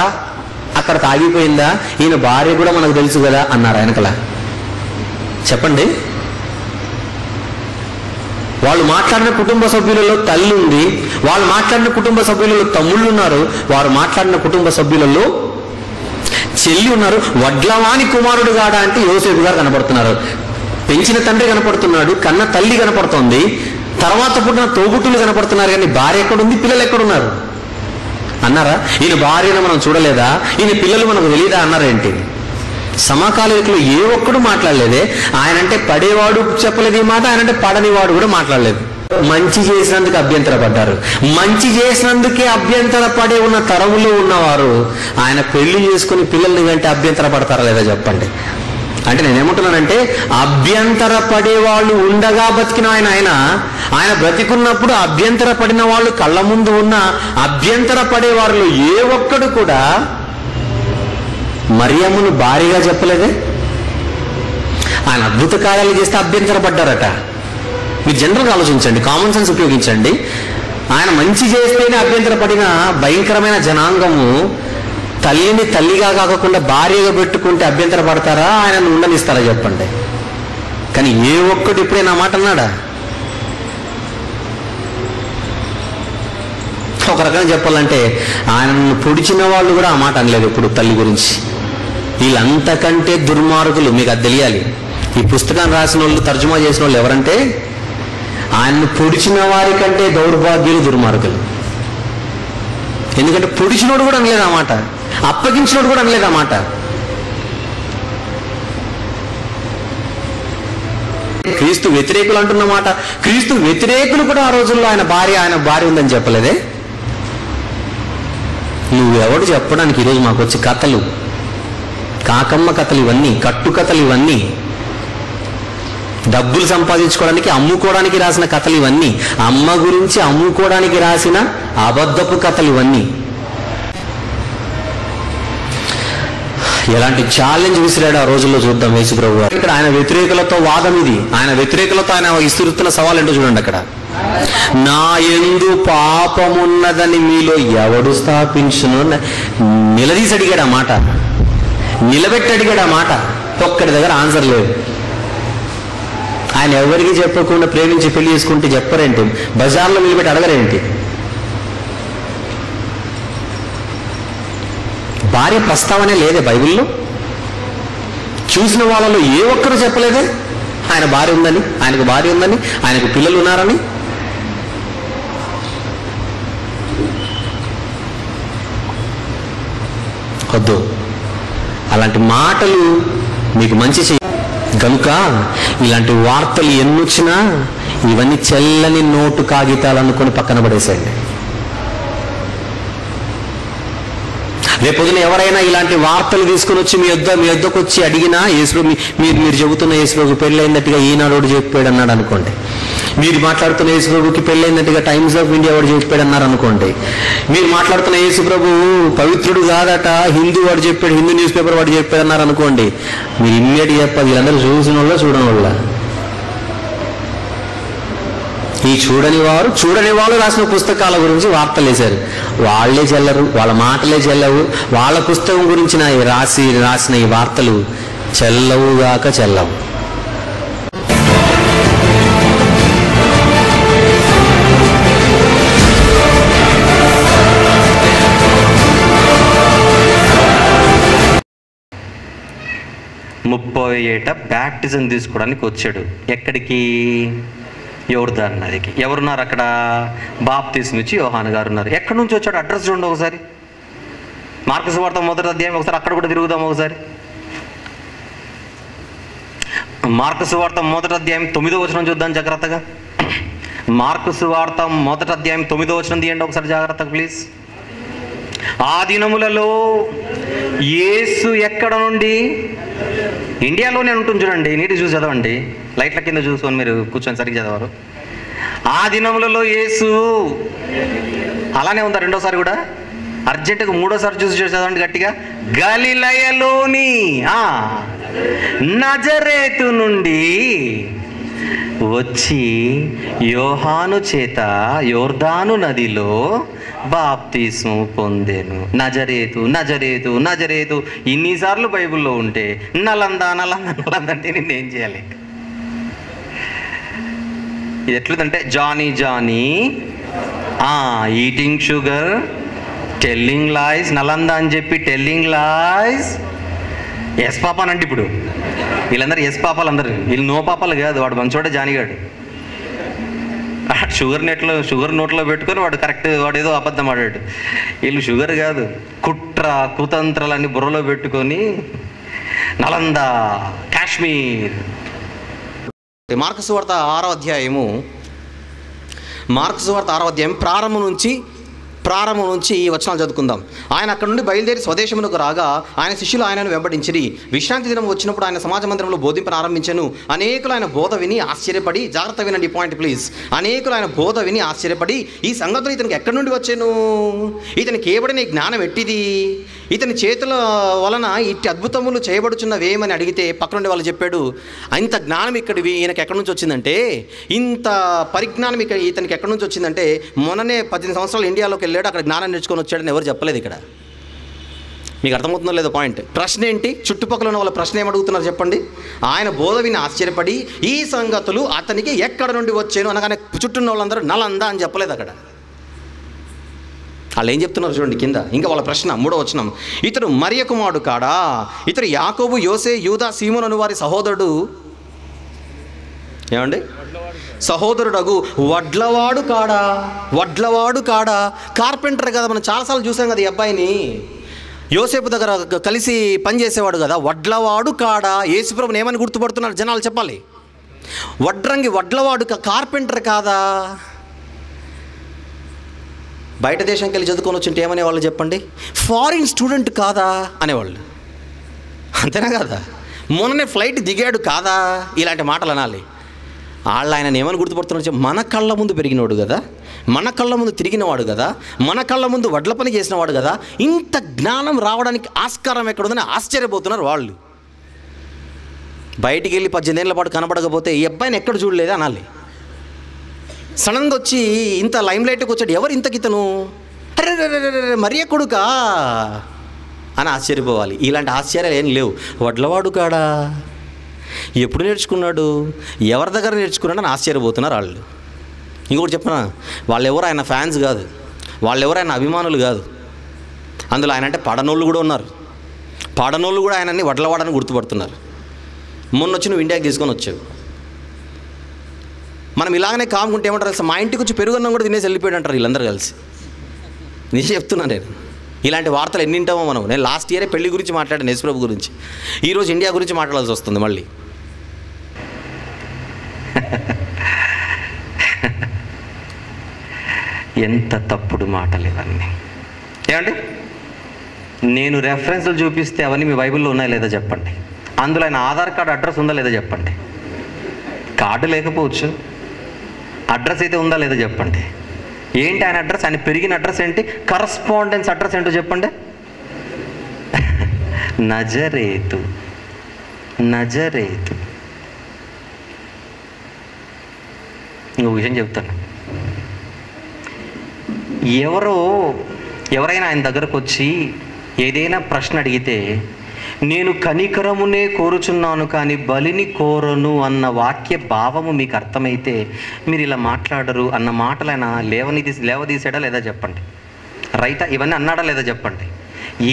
అక్కడ ఆగిపోయిందా? ఈయన భార్య కూడా మనకు తెలుసు కదా అన్నారు ఆయనకల. చెప్పండి, వాళ్ళు మాట్లాడిన కుటుంబ సభ్యులలో తల్లి ఉంది, వాళ్ళు మాట్లాడిన కుటుంబ సభ్యులలో తమ్ముళ్ళు ఉన్నారు, వారు మాట్లాడిన కుటుంబ సభ్యులలో చెల్లి ఉన్నారు. వడ్లవాని కుమారుడు గాడా అంటే యోసేపు గారు కనపడుతున్నారు, పెంచిన తండ్రి కనపడుతున్నాడు, కన్న తల్లి కనపడుతోంది, తర్వాత పుట్టిన తోబుట్టులు కనపడుతున్నారు, కానీ భార్య ఎక్కడుంది, పిల్లలు ఎక్కడున్నారు అన్నారా? ఈయన భార్యను మనం చూడలేదా, ఈయన పిల్లలు మనకు తెలియదా అన్నారేంటి? సమకాలీకులు ఏ ఒక్కడు మాట్లాడలేదే. ఆయనంటే పడేవాడు చెప్పలేదు ఈ మాట, ఆయనంటే పడనివాడు కూడా మాట్లాడలేదు. మంచి చేసినందుకు అభ్యంతరపడ్డారు. మంచి చేసినందుకే అభ్యంతర పడే ఉన్న తరములో ఉన్నవారు ఆయన పెళ్లి చేసుకుని పిల్లల్ని కంటే అభ్యంతర పడతారా లేదా చెప్పండి. అంటే నేనేమంటున్నానంటే అభ్యంతర పడేవాళ్ళు ఉండగా బతికిన ఆయన బ్రతికున్నప్పుడు అభ్యంతర పడిన వాళ్ళు కళ్ళ ముందు ఉన్న అభ్యంతర పడేవారిలో ఏ ఒక్కడు కూడా మరియమ్మను భారీగా చెప్పలేదే. ఆయన అద్భుత కార్యాలు చేస్తే అభ్యంతర పడ్డారట. మీరు జనరల్గా ఆలోచించండి, కామన్ సెన్స్ ఉపయోగించండి. ఆయన మంచి చేస్తేనే అభ్యంతర పడిన భయంకరమైన జనాంగము తల్లిని తల్లిగా కాకుండా భార్యగా పెట్టుకుంటే అభ్యంతర పడతారా, ఆయనను ఉండనిస్తారా చెప్పండి. కానీ ఏ ఒక్కడు ఇప్పుడైనా మాట అన్నాడా? ఒక రకంగా చెప్పాలంటే ఆయనను పొడిచిన వాళ్ళు కూడా ఆ మాట అనలేదు ఇప్పుడు తల్లి గురించి. వీళ్ళంతకంటే దుర్మార్గులు, మీకు అది తెలియాలి. ఈ పుస్తకాన్ని రాసిన వాళ్ళు, తర్జుమా చేసిన వాళ్ళు ఎవరంటే ఆయన్ను పొడిచిన వారి కంటే దౌర్భాగ్యులు, దుర్మార్గులు. ఎందుకంటే పొడిచినోడు కూడా అనలేదు ఆ మాట, అప్పగించినోడు కూడా అనలేదు ఆ మాట. క్రీస్తు వ్యతిరేకులు అంటున్న మాట, క్రీస్తు వ్యతిరేకులు కూడా ఆ రోజుల్లో ఆయన భార్య ఉందని చెప్పలేదే. నువ్వెవడు చెప్పడానికి ఈరోజు మాకు వచ్చి కథలు, కాకమ్మ కథలు ఇవన్నీ, కట్టు కథలు ఇవన్నీ, డబ్బులు సంపాదించుకోవడానికి అమ్ముకోవడానికి రాసిన కథలు ఇవన్నీ, అమ్మ గురించి అమ్ముకోవడానికి రాసిన అబద్ధపు కథలు ఇవన్నీ. ఎలాంటి ఛాలెంజ్ విసిరాడు ఆ రోజుల్లో చూద్దాం యేసు ప్రభు. ఇక్కడ ఆయన వ్యతిరేకులతో వాదం ఇది, ఆయన వ్యతిరేకులతో ఆయన విసురుతున్న సవాల్ ఏంటో చూడండి. అక్కడ నా యందు పాపమున్నదని మీలో ఎవడు స్థాపించును నిలదీసి అడిగాడు ఆ మాట, నిలబెట్టి అడిగాడు ఆ మాట. ఒక్కడి దగ్గర ఆన్సర్ లేదు. ఆయన ఎవరికి చెప్పకుండా ప్రేమించి పెళ్లి చేసుకుంటే చెప్పరేంటి, బజార్లో నిలబెట్టి అడగరేంటి? భార్య ప్రస్తావనే లేదే బైబిల్లో. చూసిన వాళ్ళలో ఏ ఒక్కరు చెప్పలేదే ఆయన భార్య ఉందని, ఆయనకు భార్య ఉందని, ఆయనకు పిల్లలు ఉన్నారని. వద్దు, అలాంటి మాటలు మీకు మంచి చేయ కనుక ఇలాంటి వార్తలు ఎన్నొచ్చినా ఇవన్నీ చెల్లని నోటు కాగితాలు అనుకొని పక్కన పడేసేయండి. రేపొద్దున ఎవరైనా ఇలాంటి వార్తలు తీసుకుని వచ్చి మీ యొద్దకు వచ్చి అడిగినా యేసు మీరు చెబుతున్న యేసుప్రభుకి పెళ్ళైనట్టుగా ఈనాడు చెప్పాడు అన్నాడు అనుకోండి, మీరు మాట్లాడుతున్న యేసుప్రభుకి పెళ్ళైనట్టుగా టైమ్స్ ఆఫ్ ఇండియా వాడు చెప్పాడు అన్నారు అనుకోండి, మీరు మాట్లాడుతున్న యేసుప్రభు పవిత్రుడు కాదట హిందూ వాడు చెప్పాడు, హిందూ న్యూస్ పేపర్ వాడు చెప్పాడు అన్నారు అనుకోండి, మీరు ఇమ్మీడియట్ చెప్పాలి వీళ్ళందరూ చూసిన వాళ్ళ చూడని వాళ్ళ. ఈ చూడని వాళ్ళు రాసిన పుస్తకాల గురించి వార్తలు వేశారు. వాళ్లే చెల్లరు, వాళ్ళ మాటలే చెల్లవు, వాళ్ళ పుస్తకం గురించి రాసిన ఈ వార్తలు చెల్లవుగాక చెల్లవు. ముప్పై ఏట బ్యాప్టిజం తీసుకోవడానికి వచ్చాడు. ఎక్కడికి? యోర్దాను నదికి. ఎవరున్నారు అక్కడ? బాప్తిస్మం ఇచ్చి యోహాను గారు ఉన్నారు. ఎక్కడి నుంచి వచ్చాడు? అడ్రస్ చూడండి ఒకసారి. మార్కు సువార్త 1వ అధ్యాయం ఒకసారి అక్కడ కూడా తిరుగుదాం ఒకసారి. మార్కు సువార్త 1వ అధ్యాయం 9వ వచనం చూద్దాం జాగ్రత్తగా. మార్కు సువార్త 1వ అధ్యాయం 9వ వచనం తీయండి ఒకసారి జాగ్రత్తగా ప్లీజ్. ఆ దినములలో యేసు ఎక్కడ నుండి, ఇండియాలోనే ఉంటుంది చూడండి, నీటి చూసి చదవండి, లైట్ల కింద చూసుకొని మీరు కూర్చొని సరిగ్గా చదవరు. ఆ దినములలో యేసు, అలానే ఉందా రెండోసారి కూడా, అర్జెంటుగా మూడోసారి చూసి చదవండి గట్టిగా. గలిలయలోని నజరేతు నుండి వచ్చి యోహాను చేత యోర్దాను నదిలో బాప్తిస్మం పొందెను. నజరేతు నజరేతు నజరేతు ఇన్నిసార్లు బైబిల్లో ఉంటే నలంద నలంద నలంద అంటే నిన్నేం చేయాలి? ఇది ఎట్లుందంటే Johnny Johnny eating sugar, telling lies, Nalanda అని చెప్పి టెల్లింగ్ లాయ్స్, ఎస్ పాపానండి. ఇప్పుడు వీళ్ళందరూ ఎస్ పాపాలు, అందరు వీళ్ళు నో పాపాలు కాదు. వాడు మంచోడే జానిగాడు, షుగర్ నోట్లో పెట్టుకొని వాడు కరెక్ట్, వాడు ఏదో అబద్ధం ఆడాడు. వీళ్ళు షుగర్ కాదు, కుట్ర కుతంత్రాలన్నీ బుర్రలో పెట్టుకొని నలంద, కాశ్మీర్. మార్కు సువార్త 6వ అధ్యాయము, మార్కు సువార్త 6వ అధ్యాయం ప్రారంభం నుంచి ఈ వచనాలు చదువుకుందాం. ఆయన అక్కడ నుండి బయలుదేరి స్వదేశమునకు రాగా ఆయన శిష్యులు ఆయనను వెంబడించిరి. విశ్రాంతి దినం వచ్చినప్పుడు ఆయన సమాజ మందిరంలో బోధింపను ఆరంభించెను. అనేకులు ఆయన బోధ విని ఆశ్చర్యపడి, జాగ్రత్త వినండి పాయింట్ ప్లీజ్, అనేకులు ఆయన బోధ విని ఆశ్చర్యపడి ఈ సంగతులు ఇతనికి ఎక్కడి నుండి వచ్చాను, ఇతనికి కేవడని జ్ఞానం ఎట్టిది, ఇతని చేతుల వలన ఇట్టి అద్భుతములు చేయబడుచున్నవేమని అడిగితే పక్కనుండి వాళ్ళు చెప్పాడు, ఇంత జ్ఞానం ఇక్కడివి ఈయనకి ఎక్కడి నుంచి వచ్చిందంటే, ఇంత పరిజ్ఞానం ఇక్కడ ఇతనికి ఎక్కడి నుంచి వచ్చిందంటే మొన్ననే 18 సంవత్సరాలు ఇండియాలోకి వెళ్ళాడు, అక్కడ జ్ఞానం నేర్చుకొని వచ్చాడని ఎవరు చెప్పలేదు. ఇక్కడ మీకు అర్థమవుతుందో లేదో పాయింట్. ప్రశ్న ఏంటి? చుట్టుపక్కల ఉన్న వాళ్ళ ప్రశ్న ఏమడుగుతున్నారు చెప్పండి. ఆయన బోధ విని ఆశ్చర్యపడి ఈ సంగతులు అతనికి ఎక్కడ నుండి వచ్చాను అనగానే చుట్టూ ఉన్న వాళ్ళందరూ నలంద అని చెప్పలేదు. అక్కడ వాళ్ళు ఏం చెప్తున్నారు చూడండి కింద. ఇంకా వాళ్ళ ప్రశ్న 3వ వచనం, ఇతడు మరియ కుమారుడు కాడా, ఇతడు యాకోబు, యోసే, యూదా, సీమోను అను వారి సహోదరుడు, ఏమండి సహోదరుడగు వడ్లవాడు కాడా, కార్పెంటర్ కదా, మనం చాలాసార్లు చూసాం కదా ఈ అబ్బాయిని, యోసేపు దగ్గర కలిసి పనిచేసేవాడు కదా, వడ్లవాడు కాడా. యేసుప్రభుని ఏమని గుర్తుపడుతున్నారు జనాలు చెప్పాలి? వడ్లవాడు కార్పెంటర్ కాదా? బయట దేశంకి వెళ్ళి చదువుకొని వచ్చింటే ఏమనేవాళ్ళు చెప్పండి? ఫారిన్ స్టూడెంట్ కాదా అనేవాళ్ళు, అంతేనా కదా? మొన్ననే ఫ్లైట్ దిగాడు కాదా, ఇలాంటి మాటలు అనాలి. వాళ్ళు ఆయన ఏమని గుర్తుపడుతున్నారు? మన కళ్ళ ముందు పెరిగినవాడు కదా, మన కళ్ళ ముందు తిరిగినవాడు కదా, మన కళ్ళ ముందు వడ్ల పని చేసినవాడు కదా, ఇంత జ్ఞానం రావడానికి ఆస్కారం ఎక్కడుందని ఆశ్చర్యపోతున్నారు వాళ్ళు. బయటికి వెళ్ళి 18 ఏళ్ల పాటు కనబడకపోతే ఈ అబ్బాయిని ఎక్కడ చూడలేదు అనాలి. సడన్గా వచ్చి ఇంత లైమ్ లైట్కి వచ్చాడు, ఎవరు ఇంతకితను, అరే మరియ కొడుకా అని ఆశ్చర్యపోవాలి. ఇలాంటి ఆశ్చర్యాలు ఏం లేవు. వడ్లవాడు కాడా, ఎప్పుడు నేర్చుకున్నాడు, ఎవరి దగ్గర నేర్చుకున్నాడు అని ఆశ్చర్యపోతున్నారు వాళ్ళు. ఇంకొకటి చెప్పనా, వాళ్ళెవరు ఆయన ఫ్యాన్స్ కాదు, వాళ్ళెవరు ఆయన అభిమానులు కాదు. అందులో ఆయన అంటే పడనోళ్ళు కూడా ఉన్నారు. పడనోళ్ళు కూడా ఆయనని వడ్లవాడని గుర్తుపడుతున్నారు. మొన్న వచ్చి నువ్వు ఇండియాకి తీసుకొని వచ్చావు. మనం ఇలాగనే కాముకుంటే ఏమంటారు అసలు, మా ఇంటికి వచ్చి పెరుగున్నం కూడా తినేసి వెళ్ళిపోయాడు అంటారు వీళ్ళందరూ కలిసి. నిజం చెప్తున్నాను నేను. ఇలాంటి వార్తలు ఎన్ని వింటామో మనం. నేను లాస్ట్ ఇయరే పెళ్లి గురించి మాట్లాడాను, యేసుప్రభు గురించి. ఈరోజు ఇండియా గురించి మాట్లాడాల్సి వస్తుంది మళ్ళీ. ఎంత తప్పుడు మాటలు ఇవన్నీ. ఏమండి, నేను రెఫరెన్స్లు చూపిస్తే అవన్నీ మీ బైబిల్లో ఉన్నాయా లేదా చెప్పండి. అందులో ఆయన ఆధార్ కార్డు అడ్రస్ ఉందా లేదా చెప్పండి. కార్డు లేకపోవచ్చు, అడ్రస్ అయితే ఉందా లేదా చెప్పండి. ఏంటి ఆయన అడ్రస్, ఆయన పెరిగిన అడ్రస్ ఏంటి, కరస్పాండెన్స్ అడ్రస్ ఏంటో చెప్పండి. నజరేతు. ఇంకో విషయం చెప్తాను. ఎవరైనా ఆయన దగ్గరకు వచ్చి ఏదైనా ప్రశ్న అడిగితే, నేను కనికరమునే కోరుచున్నాను కానీ బలిని కోరను అన్న వాక్య భావము మీకు అర్థమైతే మీరు ఇలా మాట్లాడరు అన్న మాటలు ఆయన లేవదీసాడా లేదా చెప్పండి. రైటా? ఇవన్నీ అన్నాడా లేదా చెప్పండి.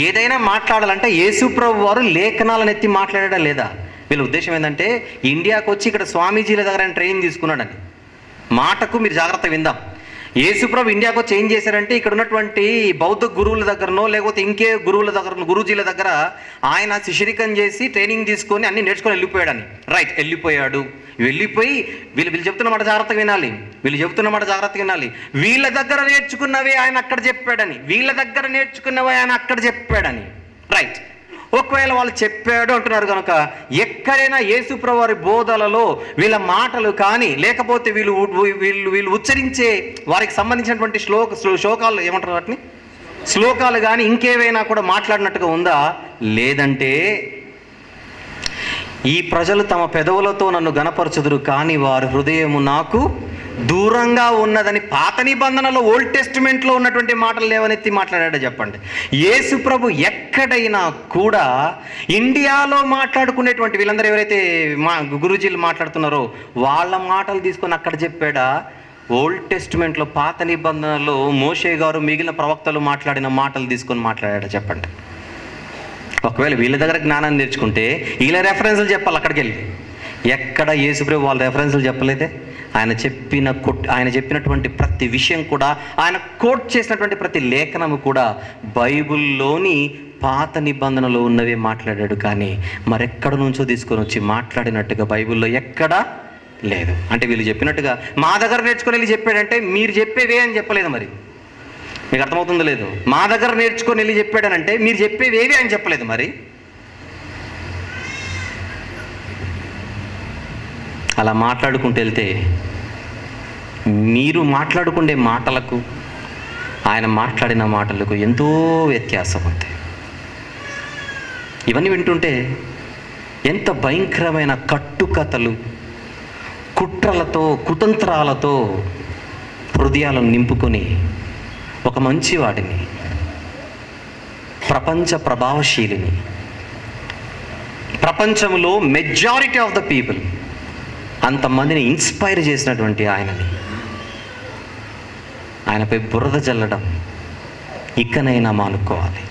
ఏదైనా మాట్లాడాలంటే యేసుప్రభు వారు లేఖనాలను ఎత్తి మాట్లాడాడా లేదా? వీళ్ళ ఉద్దేశం ఏంటంటే ఇండియాకు వచ్చి ఇక్కడ స్వామీజీల దగ్గర ఆయన ట్రైనింగ్ తీసుకున్నాడని. మాటకు మీరు జాగ్రత్త విందాం. యేసుప్రభు ఇండియాకు చేంజ్ చేశారంటే ఇక్కడ ఉన్నటువంటి బౌద్ధ గురువుల దగ్గరనో లేకపోతే ఇంకే గురువుల దగ్గర గురూజీల దగ్గర ఆయన శిష్యరికం చేసి ట్రైనింగ్ తీసుకొని అన్ని నేర్చుకొని వెళ్ళిపోయాడని. రైట్, వెళ్ళిపోయాడు. వెళ్ళిపోయి వీళ్ళు చెప్తున్న మాట జాగ్రత్తగా వినాలి, వీళ్ళ దగ్గర నేర్చుకున్నవే ఆయన అక్కడ చెప్పాడని, రైట్. ఒకవేళ వాళ్ళు చెప్పాడు అంటున్నారు కనుక ఎక్కడైనా యేసుప్రభు వారి బోధలలో వీళ్ళ మాటలు కానీ లేకపోతే వీళ్ళు ఉచ్చరించే వారికి సంబంధించినటువంటి శ్లోకాలు ఏమంటారు వాటిని, శ్లోకాలు కానీ ఇంకేవైనా కూడా మాట్లాడినట్టుగా ఉందా? లేదంటే ఈ ప్రజలు తమ పెదవులతో నన్ను గణపరచుదురు కానీ వారి హృదయము నాకు దూరంగా ఉన్నదని పాత నిబంధనలో ఓల్డ్ టెస్టిమెంట్లో ఉన్నటువంటి మాటలు లేవనెత్తి మాట్లాడాడో చెప్పండి. యేసు ప్రభు ఎక్కడైనా కూడా ఇండియాలో మాట్లాడుకునేటువంటి వీళ్ళందరూ ఎవరైతే గురూజీలు మాట్లాడుతున్నారో వాళ్ళ మాటలు తీసుకొని అక్కడ చెప్పాడా? ఓల్డ్ టెస్టిమెంట్లో పాత నిబంధనలో మోషే గారు మిగిలిన ప్రవక్తలు మాట్లాడిన మాటలు తీసుకొని మాట్లాడాడో చెప్పండి. ఒకవేళ వీళ్ళ దగ్గర జ్ఞానాన్ని నేర్చుకుంటే వీళ్ళ రెఫరెన్స్లు చెప్పాలి అక్కడికి వెళ్ళి. ఎక్కడ యేసుప్రభు వాళ్ళ రెఫరెన్స్లు చెప్పలేదే. ఆయన చెప్పినటువంటి ప్రతి విషయం కూడా, ఆయన కోట్ చేసినటువంటి ప్రతి లేఖనము కూడా బైబిల్లోని పాత నిబంధనలో ఉన్నవే మాట్లాడాడు. కానీ మరెక్కడ నుంచో తీసుకొని వచ్చి మాట్లాడినట్టుగా బైబిల్లో ఎక్కడా లేదు. అంటే వీళ్ళు చెప్పినట్టుగా మా దగ్గర నేర్చుకొని వెళ్ళి చెప్పాడంటే మీరు చెప్పేవే అని చెప్పలేదు. మరి మీకు అర్థమవుతుందో లేదు? మా దగ్గర నేర్చుకొని వెళ్ళి చెప్పాడనంటే మీరు చెప్పేవేవి అని చెప్పలేదు. మరి అలా మాట్లాడుకుంటూ వెళ్తే మీరు మాట్లాడుకునే మాటలకు ఆయన మాట్లాడిన మాటలకు ఎంతో వ్యత్యాసం ఉంది. ఇవన్నీ వింటుంటే ఎంత భయంకరమైన కట్టుకథలు, కుట్రలతో, కుతంత్రాలతో హృదయాలను నింపుకొని ఒక మంచివాడిని, ప్రపంచ ప్రభావశీలిని, ప్రపంచంలో మెజారిటీ ఆఫ్ ద పీపుల్ అంతమందిని ఇన్స్పైర్ చేసినటువంటి ఆయనపై బురద జల్లడం ఇకనైనా మానుకోవాలి.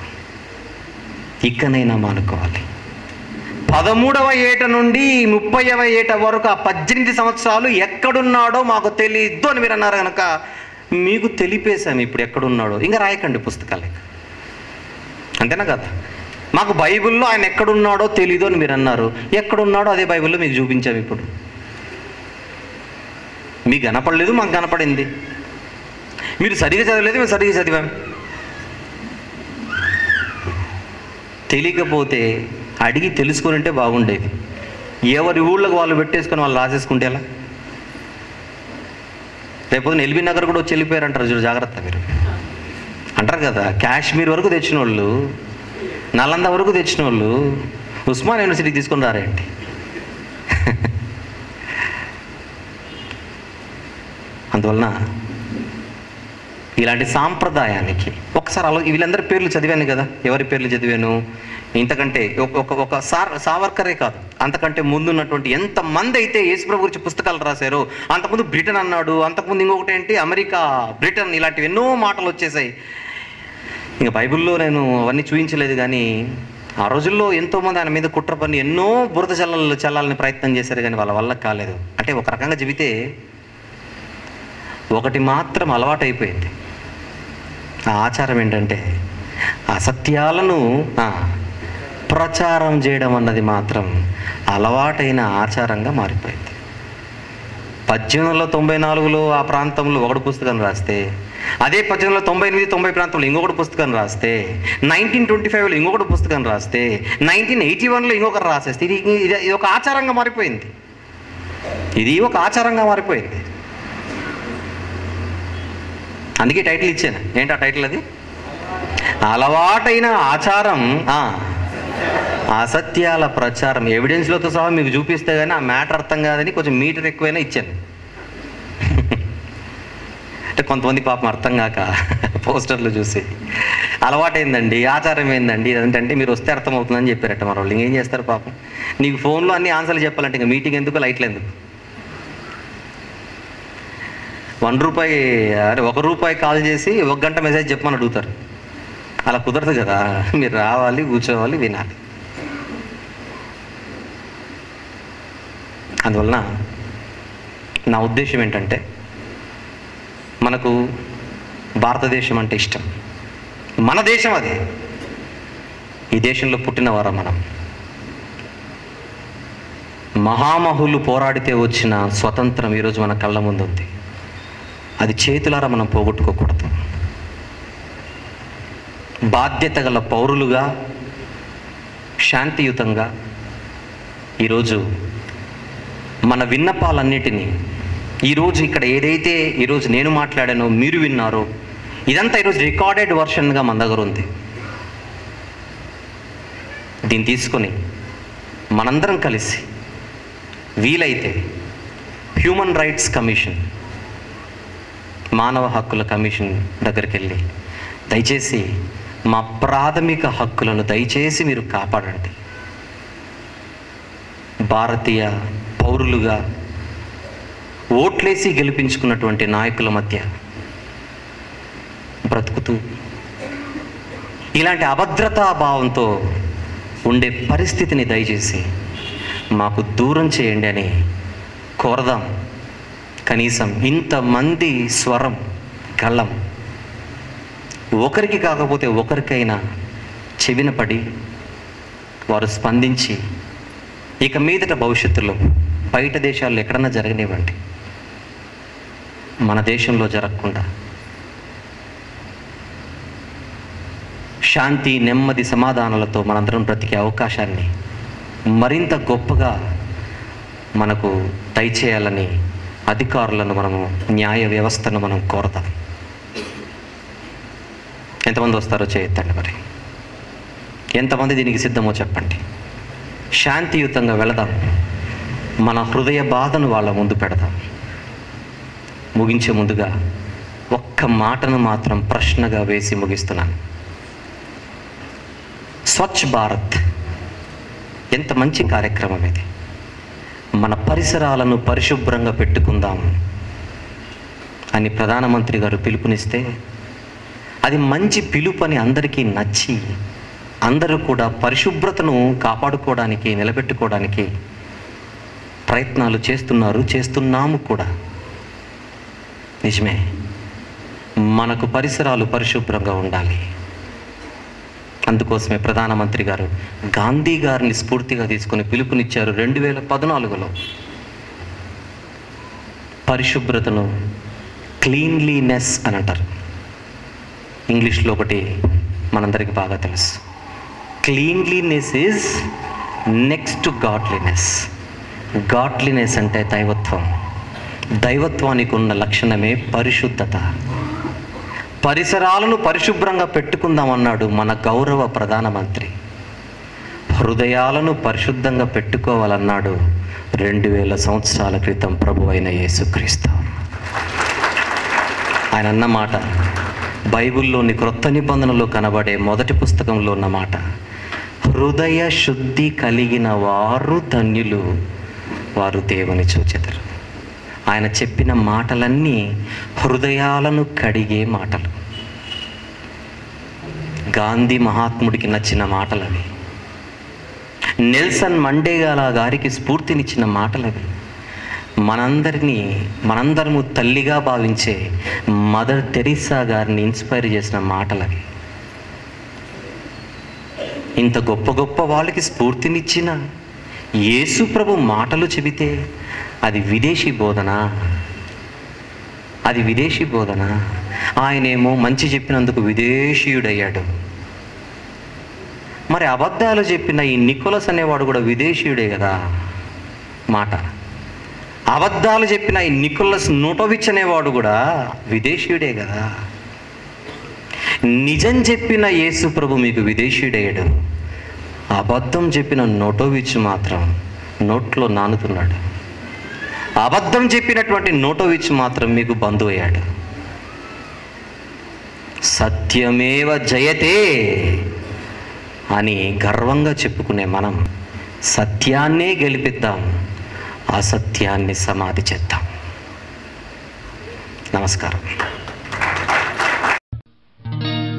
13వ ఏట నుండి 30వ ఏట వరకు ఆ 18 సంవత్సరాలు ఎక్కడున్నాడో మాకు తెలీదు అని మీరు అన్నారు కనుక మీకు తెలిపేశాము ఇప్పుడు ఎక్కడున్నాడో. ఇంకా రాయకండి పుస్తకాలే, అంతేనా కదా? మాకు బైబిల్లో ఆయన ఎక్కడున్నాడో తెలీదు అని మీరు అన్నారు. ఎక్కడున్నాడో అదే బైబిల్లో మీకు చూపించాము. ఇప్పుడు మీకు కనపడలేదు, మాకు కనపడింది. మీరు సరిగా చదవలేదు, మేము సరిగా చదివాం. తెలియకపోతే అడిగి తెలుసుకొని ఉంటే బాగుండేది. ఎవరి ఊళ్ళకు వాళ్ళు పెట్టేసుకొని వాళ్ళు రాసేసుకుంటే ఎలా? రేపు ఎల్బీ నగర్ కూడా వచ్చి వెళ్ళిపోయారంటారు చూడు, జాగ్రత్త మీరు అంటారు కదా. కాశ్మీర్ వరకు తెచ్చిన వాళ్ళు, నలంద వరకు తెచ్చిన వాళ్ళు ఉస్మాన్ యూనివర్సిటీకి తీసుకొని రారేంటి? అందువలన ఇలాంటి సాంప్రదాయానికి ఒకసారి వీళ్ళందరి పేర్లు చదివాను కదా. ఎవరి పేర్లు చదివాను? ఇంతకంటే ఒక సావర్కరే కాదు, అంతకంటే ముందున్నటువంటి ఎంతమంది అయితే యేసుప్రభు గురించి పుస్తకాలు రాశారో. అంతకుముందు బ్రిటన్ అన్నాడు, అంతకుముందు ఇంకొకటి ఏంటి అమెరికా, బ్రిటన్, ఇలాంటివి ఎన్నో మాటలు వచ్చేసాయి. ఇంకా బైబిల్లో నేను అవన్నీ చూపించలేదు. కానీ ఆ రోజుల్లో ఎంతోమంది ఆయన మీద కుట్ర పని ఎన్నో బురద చల్లాలని ప్రయత్నం చేశారు, కానీ వాళ్ళ వల్ల కాలేదు. అంటే ఒక రకంగా చెబితే ఒకటి మాత్రం అలవాటైపోయింది. ఆ ఆచారం ఏంటంటే అసత్యాలను ప్రచారం చేయడం అన్నది మాత్రం అలవాటైన ఆచారంగా మారిపోయింది. 1894లో ఆ ప్రాంతంలో ఒకటి పుస్తకం రాస్తే, అదే 1898, 90 ప్రాంతంలో ఇంకొకటి పుస్తకం రాస్తే, 1925లో ఇంకొకటి పుస్తకం రాస్తే, 1981లో ఇంకొకటి రాసేస్తే ఇది ఒక ఆచారంగా మారిపోయింది. అందుకే టైటిల్ ఇచ్చాను. ఏంటి ఆ టైటిల్? అది అలవాటైన ఆచారం, అసత్యాల ప్రచారం. ఎవిడెన్స్లతో సహా మీకు చూపిస్తే కానీ ఆ మ్యాటర్ అర్థం కాదని కొంచెం మీటర్ ఎక్కువైనా ఇచ్చాను. అంటే కొంతమంది పాపం అర్థం కాక పోస్టర్లు చూసి అలవాటైందండి, ఆచారం ఏందండి అదంటే మీరు వస్తే అర్థమవుతుందని చెప్పారట. మన వాళ్ళు ఇంకేం చేస్తారు పాపం. నీకు ఫోన్లో అన్ని ఆన్సర్లు చెప్పాలంటే ఇంకా మీటింగ్ ఎందుకు, లైట్లు ఎందుకు? ₹1 కాల్ చేసి 1 గంట మెసేజ్ చెప్పమని అడుగుతారు. అలా కుదరదు కదా. మీరు రావాలి, కూర్చోవాలి, వినాలి. అందువలన నా ఉద్దేశం ఏంటంటే మనకు భారతదేశం అంటే ఇష్టం, మన దేశం అది. ఈ దేశంలో పుట్టినవారా మనం. మహామహులు పోరాడితే వచ్చిన స్వతంత్రం ఈరోజు మన కళ్ళ ముందు ఉంది. అది చేతులారా మనం పోగొట్టుకోకూడదు. బాధ్యత గల పౌరులుగా శాంతియుతంగా ఈరోజు మన విన్నపాలన్నిటినీ, ఈరోజు ఇక్కడ ఏదైతే ఈరోజు నేను మాట్లాడానో మీరు విన్నారో, ఇదంతా ఈరోజు రికార్డెడ్ వర్షన్గా మన దగ్గర ఉంది. దీన్ని తీసుకొని మనందరం కలిసి వీలైతే హ్యూమన్ రైట్స్ కమిషన్, మానవ హక్కుల కమిషన్ దగ్గరికి వెళ్ళి దయచేసి మా ప్రాథమిక హక్కులను దయచేసి మీరు కాపాడండి. భారతీయ పౌరులుగా ఓట్లేసి గెలిపించుకున్నటువంటి నాయకుల మధ్య బ్రతుకుతూ ఇలాంటి అభద్రతా భావంతో ఉండే పరిస్థితిని దయచేసి మాకు దూరం చేయండి అని కోరదాం. కనీసం ఇంతమంది స్వరం గళం ఒకరికి కాకపోతే ఒకరికైనా చెవిన పడి వారు స్పందించి ఇక మీదట భవిష్యత్తులో బయట దేశాల్లో ఎక్కడన్నా జరగనివ్వండి, మన దేశంలో జరగకుండా శాంతి, నెమ్మది, సమాధానాలతో మనందరం బ్రతికే అవకాశాన్ని మరింత గొప్పగా మనకు దయచేయాలని అధికారులను మనము, న్యాయ వ్యవస్థను మనం కోరతాం. ఎంతమంది వస్తారో చేయొద్దండి. మరి ఎంతమంది దీనికి సిద్ధమో చెప్పండి. శాంతియుతంగా వెళదాం. మన హృదయ బాధను వాళ్ళ ముందు పెడదాం. ముగించే ముందుగా ఒక్క మాటను మాత్రం ప్రశ్నగా వేసి ముగిస్తున్నాను. స్వచ్ఛ భారత్ ఎంత మంచి కార్యక్రమం ఇది. మన పరిసరాలను పరిశుభ్రంగా పెట్టుకుందాం అని ప్రధానమంత్రి గారు పిలుపునిస్తే అది మంచి పిలుపు అని అందరికీ నచ్చి అందరూ కూడా పరిశుభ్రతను కాపాడుకోవడానికి, నిలబెట్టుకోవడానికి ప్రయత్నాలు చేస్తున్నాము కూడా. నిజమే, మనకు పరిసరాలు పరిశుభ్రంగా ఉండాలి. అందుకోసమే ప్రధానమంత్రి గారు గాంధీ గారిని స్ఫూర్తిగా తీసుకుని పిలుపునిచ్చారు 2014లో. పరిశుభ్రతను క్లీన్లీనెస్ అని అంటారు. ఇంగ్లీష్లో ఒకటి మనందరికీ బాగా తెలుసు. Cleanliness is next to godliness. Godliness అంటే దైవత్వం. దైవత్వానికి ఉన్న లక్షణమే పరిశుద్ధత. పరిసరాలను పరిశుభ్రంగా పెట్టుకుందామన్నాడు మన గౌరవ ప్రధానమంత్రి. హృదయాలను పరిశుద్ధంగా పెట్టుకోవాలన్నాడు 2000 సంవత్సరాల క్రితం ప్రభు అయిన యేసుక్రీస్తు. ఆయన అన్న మాట బైబిల్లోని క్రొత్త నిబంధనలో కనబడే మొదటి పుస్తకంలో ఉన్న మాట, హృదయ శుద్ధి కలిగిన వారు ధన్యులు, వారు దేవుని చూచెదరు. ఆయన చెప్పిన మాటలన్నీ హృదయాలను కడిగే మాటలు. గాంధీ మహాత్ముడికి నచ్చిన మాటలవి. నెల్సన్ మండేలా గారికి స్ఫూర్తినిచ్చిన మాటలవి. మనందరము తల్లిగా భావించే మదర్ టెరిసా గారిని ఇన్స్పైర్ చేసిన మాటలవి. ఇంత గొప్ప గొప్ప వాళ్ళకి స్ఫూర్తినిచ్చిన యేసు ప్రభు మాటలు చెబితే అది విదేశీ బోధన. అది విదేశీ బోధన. ఆయనేమో మంచి చెప్పినందుకు విదేశీయుడయ్యాడు. మరి అబద్ధాలు చెప్పిన ఈ నికోలస్ అనేవాడు కూడా విదేశీయుడే కదా. మాట అబద్ధాలు చెప్పిన ఈ నికోలస్ నోటోవిచ్ అనేవాడు కూడా విదేశీయుడే కదా. నిజం చెప్పిన యేసు ప్రభు మీకు విదేశీయుడయ్యాడు. అబద్ధం చెప్పిన నోటోవిచ్ మాత్రం నోట్లో నానుతున్నాడు. అబద్ధం చెప్పినటువంటి నోటోవిచ్ మాత్రం మీకు బంధువు అయ్యాడు. సత్యమేవ జయతే అని గర్వంగా చెప్పుకునే మనం సత్యాన్నే గెలిపిద్దాం, అసత్యాన్ని సమాధి చేద్దాం. నమస్కారం.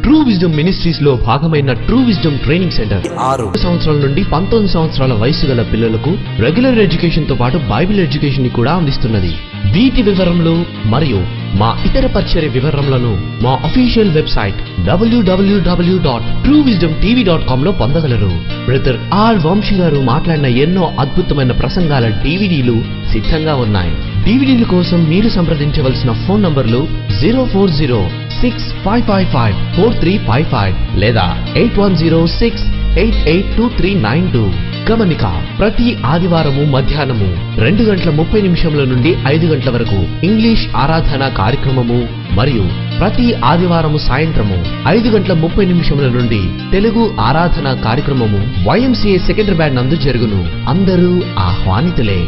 ట్రూ విజ్డమ్ మినిస్ట్రీస్ లో భాగమైన ట్రూ విజ్డమ్ ట్రైనింగ్ సెంటర్ 6 సంవత్సరాల నుండి 19 సంవత్సరాల వయసు గల పిల్లలకు రెగ్యులర్ ఎడ్యుకేషన్ తో పాటు బైబిల్ ఎడ్యుకేషన్ ని కూడా అందిస్తున్నది. వీటి వివరములు మరియు మా ఇతర పరిచర్య వివరములను మా అఫీషియల్ వెబ్సైట్ www.truewisdomtv.com లో పొందగలరు. బ్రదర్ ఆర్ వంశీ గారు మాట్లాడిన ఎన్నో అద్భుతమైన ప్రసంగాల డివిడీలు సిద్ధంగా ఉన్నాయి. డివిడీల కోసం మీరు సంప్రదించవలసిన ఫోన్ నంబర్లు 04065554355 లేదా 8106882392. గమనిక, ప్రతి ఆదివారము మధ్యాహ్నము 2:30 నుండి 5 గంటల వరకు ఇంగ్లీష్ ఆరాధన కార్యక్రమము మరియు ప్రతి ఆదివారము సాయంత్రము 5:30 నుండి తెలుగు ఆరాధన కార్యక్రమము YMCA సెకండరీ బ్యాండ్ నందు జరుగును. అందరూ ఆహ్వానితులే.